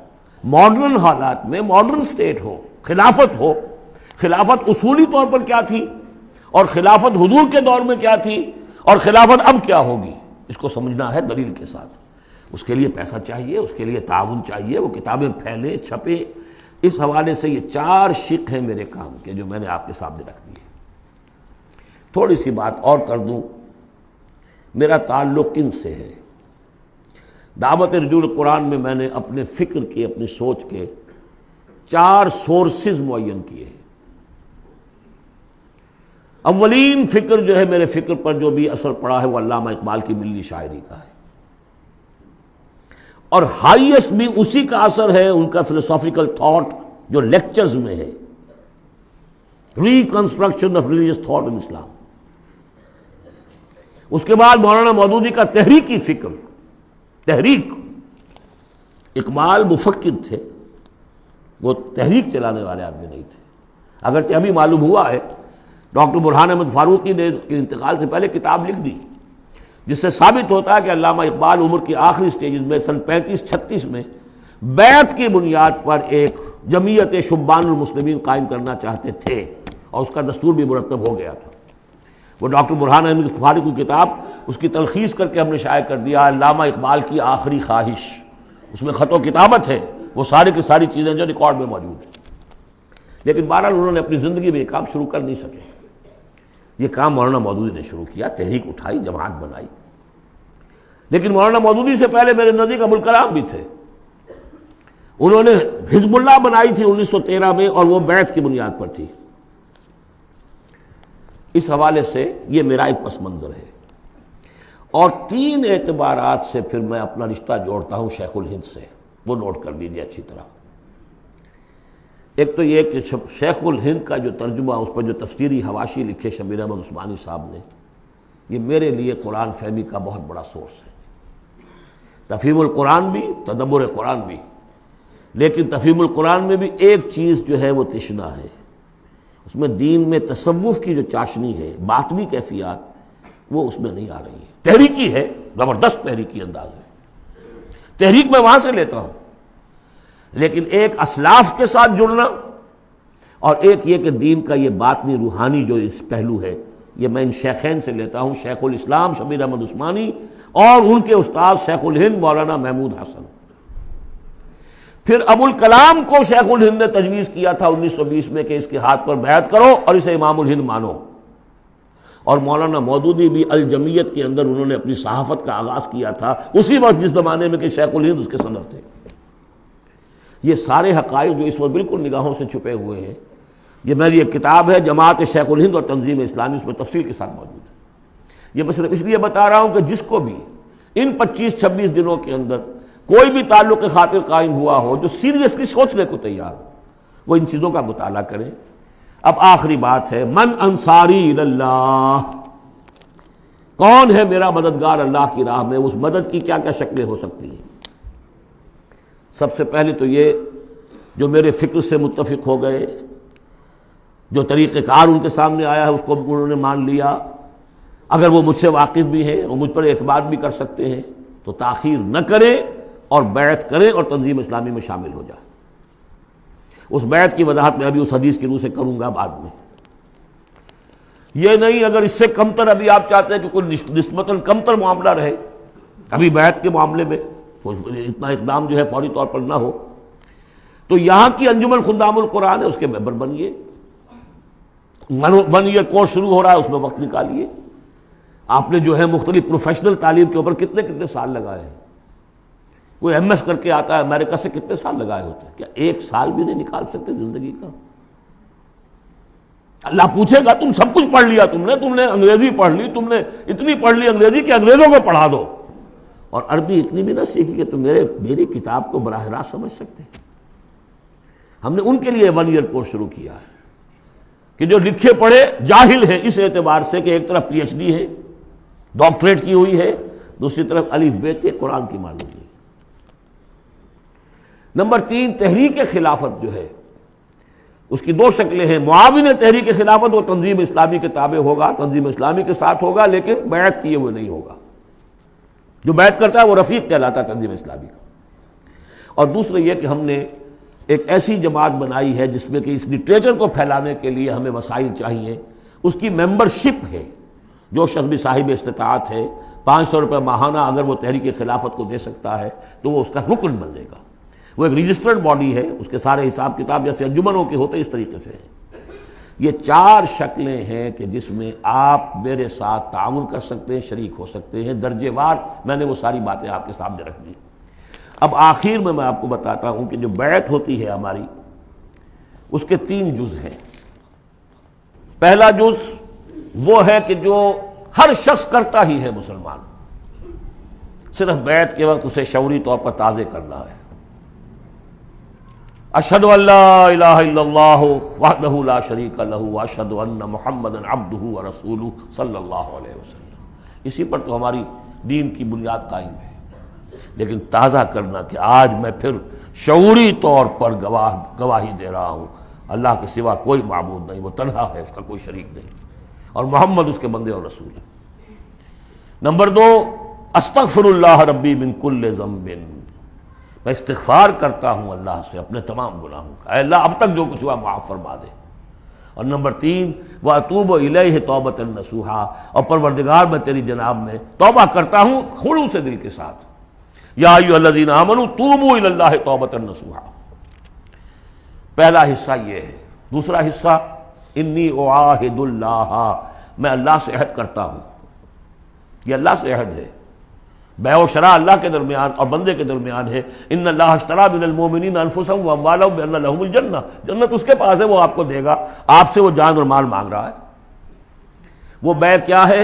[SPEAKER 2] ماڈرن حالات میں ماڈرن اسٹیٹ ہو، خلافت ہو، خلافت اصولی طور پر کیا تھی اور خلافت حضور کے دور میں کیا تھی اور خلافت اب کیا ہوگی، اس کو سمجھنا ہے دلیل کے ساتھ. اس کے لیے پیسہ چاہیے، اس کے لیے تعاون چاہیے، وہ کتابیں پھیلیں، چھپیں. اس حوالے سے یہ 4 شق ہیں میرے کام کے جو میں نے آپ کے سامنے رکھ دیے. تھوڑی سی بات اور کر دوں، میرا تعلق کن سے ہے. دعوت رجوع قرآن میں میں نے اپنے فکر کے، اپنی سوچ کے 4 سورسز معین کیے ہیں. اولین فکر جو ہے، میرے فکر پر جو بھی اثر پڑا ہے وہ علامہ اقبال کی ملی شاعری کا ہے، اور ہائیسٹ بھی اسی کا اثر ہے ان کا فلسافیکل تھاٹ جو لیکچرز میں ہے، reconstruction of religious thought in Islam. اس کے بعد مولانا مودودی کا تحریکی فکر، تحریک. اقبال مفکر تھے، وہ تحریک چلانے والے آدمی نہیں تھے. اگرچہ ابھی معلوم ہوا ہے ڈاکٹر برہان احمد فاروقی نے انتقال سے پہلے کتاب لکھ دی، جس سے ثابت ہوتا ہے کہ علامہ اقبال عمر کی آخری سٹیجز میں سن 35-36 میں بیعت کی بنیاد پر ایک جمعیت شبان المسلمین قائم کرنا چاہتے تھے، اور اس کا دستور بھی مرتب ہو گیا تھا. وہ ڈاکٹر برہان احمد فاروقی کی کتاب، اس کی تلخیص کر کے ہم نے شائع کر دیا علامہ اقبال کی آخری خواہش. اس میں خط و کتابت ہے، وہ ساری کی ساری چیزیں جو ریکارڈ میں موجود ہیں. لیکن بہرحال انہوں نے اپنی زندگی میں یہ کام شروع کر نہیں سکے. یہ کام مولانا مودودی نے شروع کیا، تحریک اٹھائی، جماعت بنائی. لیکن مولانا مودودی سے پہلے میرے نزدیک ابوالکلام بھی تھے. انہوں نے حزب اللہ بنائی تھی 1913 میں، اور وہ بیعت کی بنیاد پر تھی. اس حوالے سے یہ میرا ایک پس منظر ہے. اور 3 اعتبارات سے پھر میں اپنا رشتہ جوڑتا ہوں شیخ الہند سے، وہ نوٹ کر لیجیے اچھی طرح. ایک تو یہ کہ شیخ الہند کا جو ترجمہ، اس پر جو تفسیری حواشی لکھے شبیر احمد عثمانی صاحب نے، یہ میرے لیے قرآن فہمی کا بہت بڑا سورس ہے. تفہیم القرآن بھی، تدبر قرآن بھی، لیکن تفہیم القرآن میں بھی ایک چیز جو ہے وہ تشنا ہے. اس میں دین میں تصوف کی جو چاشنی ہے، باطنی کیفیات، وہ اس میں نہیں آ رہی ہے. تحریکی ہے، زبردست تحریکی انداز ہے. تحریک میں وہاں سے لیتا ہوں، لیکن ایک اسلاف کے ساتھ جڑنا اور ایک یہ کہ دین کا یہ باطنی روحانی جو اس پہلو ہے، یہ میں ان شیخین سے لیتا ہوں، شیخ الاسلام شبیر احمد عثمانی اور ان کے استاد شیخ الہند مولانا محمود حسن. پھر ابوالکلام کو شیخ الہند نے تجویز کیا تھا 1920 میں کہ اس کے ہاتھ پر بیعت کرو اور اسے امام الہند مانو. اور مولانا مودودی بھی الجمیت کے اندر انہوں نے اپنی صحافت کا آغاز کیا تھا اسی وقت جس زمانے میں کہ شیخ الہند اس کے صدر تھے. یہ سارے حقائق جو اس وقت بالکل نگاہوں سے چھپے ہوئے ہیں، یہ میری ایک کتاب ہے جماعت شیخ الہند اور تنظیم اسلامی، اس میں تفصیل کے ساتھ موجود ہے. یہ میں صرف اس لیے بتا رہا ہوں کہ جس کو بھی ان 25-26 دنوں کے اندر کوئی بھی تعلق خاطر قائم ہوا ہو، جو سیریسلی سوچنے کو تیار ہو، وہ ان چیزوں کا مطالعہ کریں. اب آخری بات ہے، من انصاری اللہ، کون ہے میرا مددگار اللہ کی راہ میں؟ اس مدد کی کیا کیا شکلیں ہو سکتی ہیں؟ سب سے پہلے تو یہ جو میرے فکر سے متفق ہو گئے، جو طریقہ کار ان کے سامنے آیا ہے اس کو انہوں نے مان لیا، اگر وہ مجھ سے واقف بھی ہیں اور مجھ پر اعتماد بھی کر سکتے ہیں تو تاخیر نہ کریں اور بیعت کریں اور تنظیم اسلامی میں شامل ہو جائیں. اس بیعت کی وضاحت میں ابھی اس حدیث کی روح سے کروں گا بعد میں. یہ نہیں اگر اس سے کمتر ابھی آپ چاہتے ہیں کہ کوئی نسبتاً کمتر معاملہ رہے ابھی بیعت کے معاملے میں، اتنا اقدام جو ہے فوری طور پر نہ ہو، تو یہاں کی انجمن خدام القرآن ہے، اس کے ممبر بنیے. 1 ایئر کورس شروع ہو رہا ہے، اس میں وقت نکالیے. آپ نے جو ہے مختلف پروفیشنل تعلیم کے اوپر کتنے سال لگائے ہیں. کوئی ایم ایس کر کے آتا ہے امریکہ سے، کتنے سال لگائے ہوتے ہیں؟ کیا 1 سال بھی نہیں نکال سکتے زندگی کا؟ اللہ پوچھے گا تم سب کچھ پڑھ لیا، تم نے انگریزی پڑھ لی، تم نے اتنی پڑھ لی انگریزی کہ انگریزوں کو پڑھا دو، اور عربی اتنی بھی نہ سیکھی کہ تم میری کتاب کو براہ راست سمجھ سکتے. ہم نے ان کے لیے 1 ایئر کورس شروع کیا ہے کہ جو لکھے پڑھے جاہل ہیں اس اعتبار سے کہ ایک طرف PhD ہے، ڈاکٹریٹ کی ہوئی ہے، دوسری طرف الف ب ت قرآن کی معلوم نہیں. نمبر 3، تحریک خلافت جو ہے اس کی 2 شکلیں ہیں. معاون تحریک خلافت وہ تنظیم اسلامی کے تابع ہوگا، تنظیم اسلامی کے ساتھ ہوگا، لیکن بیعت کیے ہوئے نہیں ہوگا. جو بیعت کرتا ہے وہ رفیق کہلاتا ہے تنظیم اسلامی کا. اور دوسرا یہ کہ ہم نے ایک ایسی جماعت بنائی ہے جس میں کہ اس لٹریچر کو پھیلانے کے لیے ہمیں وسائل چاہیے. اس کی ممبرشپ ہے، جو شخص بھی صاحب استطاعت ہے 500 روپے ماہانہ اگر وہ تحریک خلافت کو دے سکتا ہے تو وہ اس کا رکن بنے گا. وہ ایک رجسٹرڈ باڈی ہے، اس کے سارے حساب کتاب جیسے انجمنوں کے ہوتے اس طریقے سے ہیں. یہ 4 شکلیں ہیں کہ جس میں آپ میرے ساتھ تعاون کر سکتے ہیں، شریک ہو سکتے ہیں. درجے وار میں نے وہ ساری باتیں آپ کے سامنے رکھ دی. اب آخر میں آپ کو بتاتا ہوں کہ جو بیعت ہوتی ہے ہماری، اس کے 3 جز ہیں. پہلا جز وہ ہے کہ جو ہر شخص کرتا ہی ہے مسلمان، صرف بیعت کے وقت اسے شعوری طور پر تازہ کرنا ہے. اشہد ان لا الہ الا اللہ وحدہ لا شریک لہ واشہد ان محمدا عبدہ ورسولہ صلی اللہ علیہ وسلم. اسی پر تو ہماری دین کی بنیاد قائم ہے. لیکن تازہ کرنا کہ آج میں پھر شعوری طور پر گواہی دے رہا ہوں اللہ کے سوا کوئی معبود نہیں، وہ تنہا ہے، اس کا کوئی شریک نہیں، اور محمد اس کے بندے اور رسول ہے. نمبر 2، استغفر اللہ ربی من کل ذنب، میں استغفار کرتا ہوں اللہ سے اپنے تمام گناہوں کا، اے اللہ اب تک جو کچھ ہوا معاف فرما دے. اور نمبر 3، وَأَتُوبُ إِلَيْهِ تَوْبَةً نَصُوحًا، اور پروردگار میں تیری جناب میں توبہ کرتا ہوں خلوص دل کے ساتھ. یا ایھا الذین آمنوا توبوا الی اللہ توبۃ نصوحا. پہلا حصہ یہ ہے. دوسرا حصہ انی اعاہد اللہ میں اللہ سے عہد کرتا ہوں. یہ اللہ سے عہد ہے. بیع و شراء اللہ کے درمیان اور بندے کے درمیان ہے. ان اللہ اشتری من المؤمنین انفسهم واموالهم بان لهم الجنہ. جنت اس کے پاس ہے، وہ آپ کو دے گا. آپ سے وہ جان اور مال مانگ رہا ہے. وہ بیع کیا ہے؟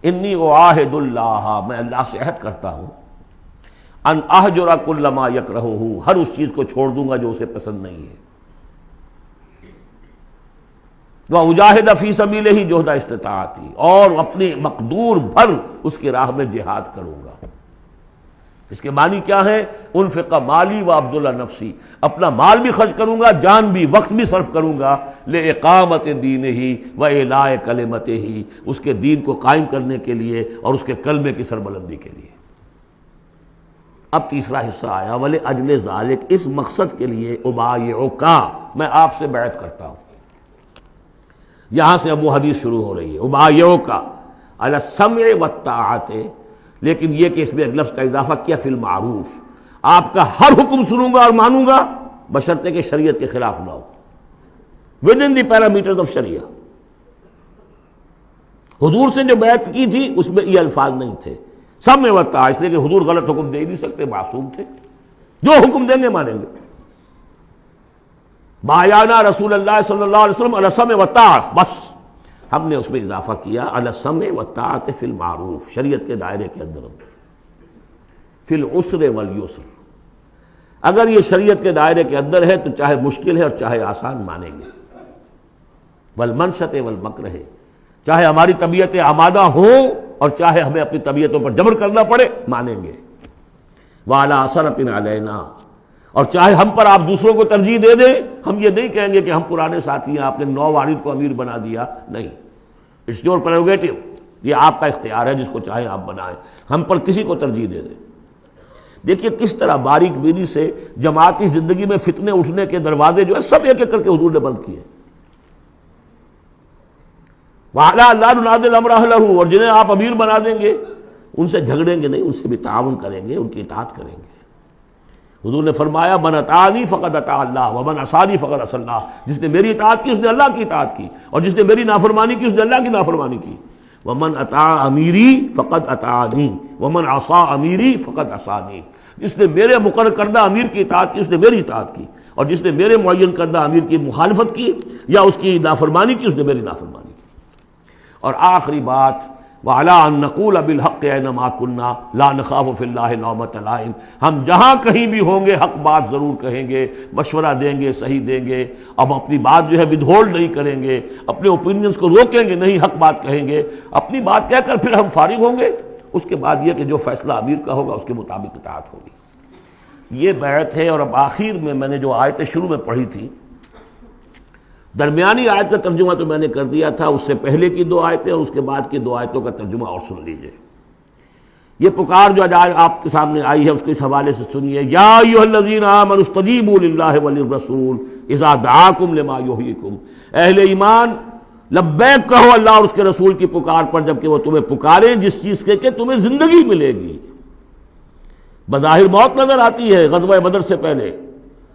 [SPEAKER 2] انی اعاہد اللہ، میں اللہ سے عہد کرتا ہوں، ان اہجر کل ما یکرہہ، ہر اس چیز کو چھوڑ دوں گا جو اسے پسند نہیں ہے. وَأُجَاهِدَ فِي سَبِيلِهِ جُهْدَ اسْتِطَاعَتِي، اور اپنی مقدور بھر اس کی راہ میں جہاد کروں گا. اس کے معنی کیا ہے؟ انفق مالی وابذل نفسی، اپنا مال بھی خرچ کروں گا، جان بھی، وقت بھی صرف کروں گا، لِإِقَامَةِ دِينِهِ وَإِعْلَاءِ كَلِمَتِهِ، اس کے دین کو قائم کرنے کے لیے اور اس کے کلمے کی سربلندی کے لیے. اب تیسرا حصہ آیا، وَلِأَجْلِ ذَلِكَ، اس مقصد کے لیے، أُبَايِعُكَ، میں آپ سے بیعت کرتا ہوں. یہاں سے اب وہ حدیث شروع ہو رہی ہے، أُبَايِعُكَ عَلَى السَّمْعِ وَالطَّاعَةِ، لیکن یہ کہ اس میں ایک لفظ کا اضافہ کیا، فی المعروف، آپ کا ہر حکم سنوں گا اور مانوں گا، بشرطے کہ شریعت کے خلاف نہ ہو، with in the parameters of شریعہ. حضور سے جو بیعت کی تھی اس میں یہ الفاظ نہیں تھے، سمع و طاعہ، اس لیے کہ حضور غلط حکم دے ہی نہیں سکتے، معصوم تھے، جو حکم دیں گے مانیں گے. بایعنا رسول اللہ صلی اللہ علیہ وسلم علی السمع والطاعہ، بس ہم نے اس میں اضافہ کیا علی السمع والطاعۃ فی المعروف، شریعت کے دائرے کے اندر فی العسر والیسر. اگر یہ شریعت کے دائرے کے اندر ہے تو چاہے مشکل ہے اور چاہے آسان مانیں گے. والمنشط والمکرہ، چاہے ہماری طبیعتیں آمادہ ہوں اور چاہے ہمیں اپنی طبیعتوں پر جبر کرنا پڑے، مانیں گے. وعلی اثرۃ علینا، اور چاہے ہم پر آپ دوسروں کو ترجیح دے دیں، ہم یہ نہیں کہیں گے کہ ہم پرانے ساتھی ہیں، آپ نے نو وارد کو امیر بنا دیا، نہیں. اٹس یور پریروگیٹو، یہ آپ کا اختیار ہے، جس کو چاہے آپ بنائیں، ہم پر کسی کو ترجیح دے دیں. دیکھیے کس طرح باریک بینی سے جماعتی زندگی میں فتنے اٹھنے کے دروازے جو ہے سب ایک ایک کر کے حضور نے بند کیے. وَعَلَىٰ أَلَّا نُنَازِلَ الْأَمْرَ أَهْلَهُ، اور جنہیں آپ امیر بنا دیں گے ان سے جھگڑیں گے نہیں، ان سے بھی تعاون کریں گے، ان کی اطاعت کریں گے. حضور نے فرمایا من اطاعنی فقد اطاع اللہ ومن عصانی فقد عصی اللہ، جس نے میری اطاعت کی اس نے اللہ کی اطاعت کی، اور جس نے میری نافرمانی کی اس نے اللہ کی نافرمانی کی. ومن اطاع امیری فقد اطاعنی ومن عصا امیری فقد عصانی، جس نے میرے مقرر کردہ امیر کی اطاعت کی اس نے میری اطاعت کی، اور جس نے میرے معین کردہ امیر کی مخالفت کی یا اس کی نافرمانی کی اس نے میری نافرمانی کی. اور آخری بات، وَعَلَىٰ أَن نَّقُولَ بِالْحَقِّ أَيْنَمَا كُنَّا لَا نَخَافُ فِي اللَّهِ لَوْمَةَ لَائِمٍ، ہم جہاں کہیں بھی ہوں گے حق بات ضرور کہیں گے، مشورہ دیں گے، صحیح دیں گے. اب اپنی بات جو ہے ودہولڈ نہیں کریں گے، اپنے اوپینینز کو روکیں گے نہیں، حق بات کہیں گے، اپنی بات کہہ کر پھر ہم فارغ ہوں گے. اس کے بعد یہ کہ جو فیصلہ امیر کا ہوگا اس کے مطابق اطاعت ہوگی. یہ بیعت ہے. اور اب آخر میں نے جو آیتیں شروع میں پڑھی تھی، درمیانی آیت کا ترجمہ تو میں نے کر دیا تھا، اس سے پہلے کی دو آیتیں اور اس کے بعد کی دو آیتوں کا ترجمہ اور سن لیجئے. یہ پکار جو آج آپ کے سامنے آئی ہے اس کے اس حوالے سے سنیے. یا ایھا الذین آمنوا استجیبوا للہ وللرسول اذا دعاکم لما یحییکم، اہل ایمان لبیک کہو اللہ اور اس کے رسول کی پکار پر جبکہ وہ تمہیں پکاریں جس چیز کے کہ تمہیں زندگی ملے گی. بظاہر موت نظر آتی ہے غزوہ بدر سے پہلے،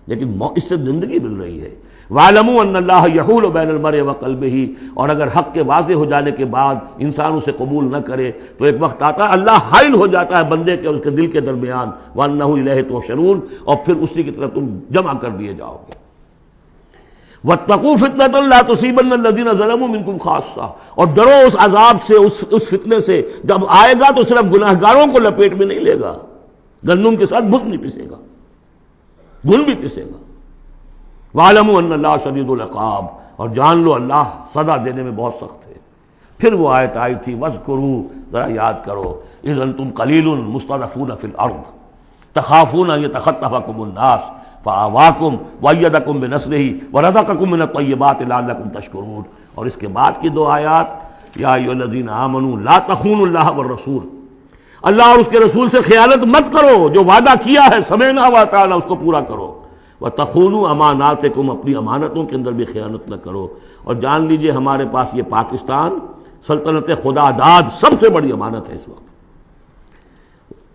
[SPEAKER 2] لیکن اس سے زندگی مل رہی ہے. وَاعْلَمُوا أَنَّ اللَّهَ يَحُولُ بَيْنَ الْمَرْءِ وَقَلْبِهِ، اور اگر حق کے واضح ہو جانے کے بعد انسان اسے قبول نہ کرے تو ایک وقت آتا ہے اللہ حائل ہو جاتا ہے بندے کے اور اس کے دل کے درمیان. وَأَنَّهُ إِلَيْهِ تُحْشَرُونَ، اور پھر اسی کی طرف تم جمع کر دیے جاؤ گے. وَاتَّقُوا فِتْنَةً لَا تُصِيبَنَّ الَّذِينَ ظَلَمُوا مِنكُمْ خَاصَّةً، اور ڈرو اس عذاب سے، اس فتنے سے جب آئے گا تو صرف گناہگاروں کو لپیٹ میں نہیں لے گا، گندم کے ساتھ بھس نہیں پیسے گا، گل بھی پیسے گا. وَاعْلَمُوا أَنَّ اللَّهَ شَدِيدُ الْعِقَابِ، اور جان لو اللہ سزا دینے میں بہت سخت ہے. پھر وہ آیت آئی تھی وَاذْكُرُوا، ذرا یاد کرو، إِذْ أَنْتُمْ قَلِيلٌ مُسْتَضْعَفُونَ فِي الْأَرْضِ تَخَافُونَ أَن يَتَخَطَّفَكُمُ النَّاسُ فَآوَاكُمْ وَأَيَّدَكُمْ بِنَصْرِهِ وَرَزَقَكُمْ مِنَ الطَّيِّبَاتِ لَعَلَّكُمْ تَشْكُرُونَ. اور اس کے بعد کی دو آیات، یا ایھا الذین آمنوا لا تخونوا اللہ والرسول، اللہ اور اس کے رسول سے خیانت مت کرو، جو وعدہ کیا ہے سمعنا وأطعنا اس کو پورا کرو. وَتَخُونُوا أَمَانَاتِكُمْ، اپنی امانتوں کے اندر بھی خیانت نہ کرو. اور جان لیجئے ہمارے پاس یہ پاکستان سلطنت خدا داد سب سے بڑی امانت ہے اس وقت.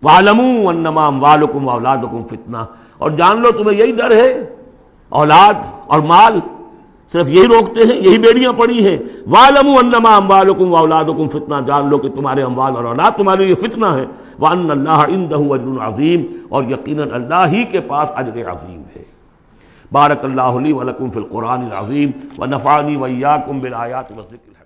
[SPEAKER 2] وَاعْلَمُوا أَنَّمَا أَمْوَالُكُمْ وَأَوْلَادُكُمْ فِتْنَةٌ، اور جان لو تمہیں یہی ڈر ہے، اولاد اور مال صرف یہی روکتے ہیں، یہی بیڑیاں پڑی ہیں۔ وَاعْلَمُوا أَنَّمَا أَمْوَالُكُمْ وَأَوْلَادُكُمْ فتنہ، جان لو کہ تمہارے اموال اور اولاد تمہارے لیے فتنہ ہے۔ وَأَنَّ اللَّهَ عِندَهُ أَجْرٌ عَظِيمٌ، اور یقیناً اللہ ہی کے پاس اجر عظیم ہے۔ بارک اللہ لی ولکم فی القرآن العظیم ونفعنی وإیاکم بالآیات والذکر الحکیم۔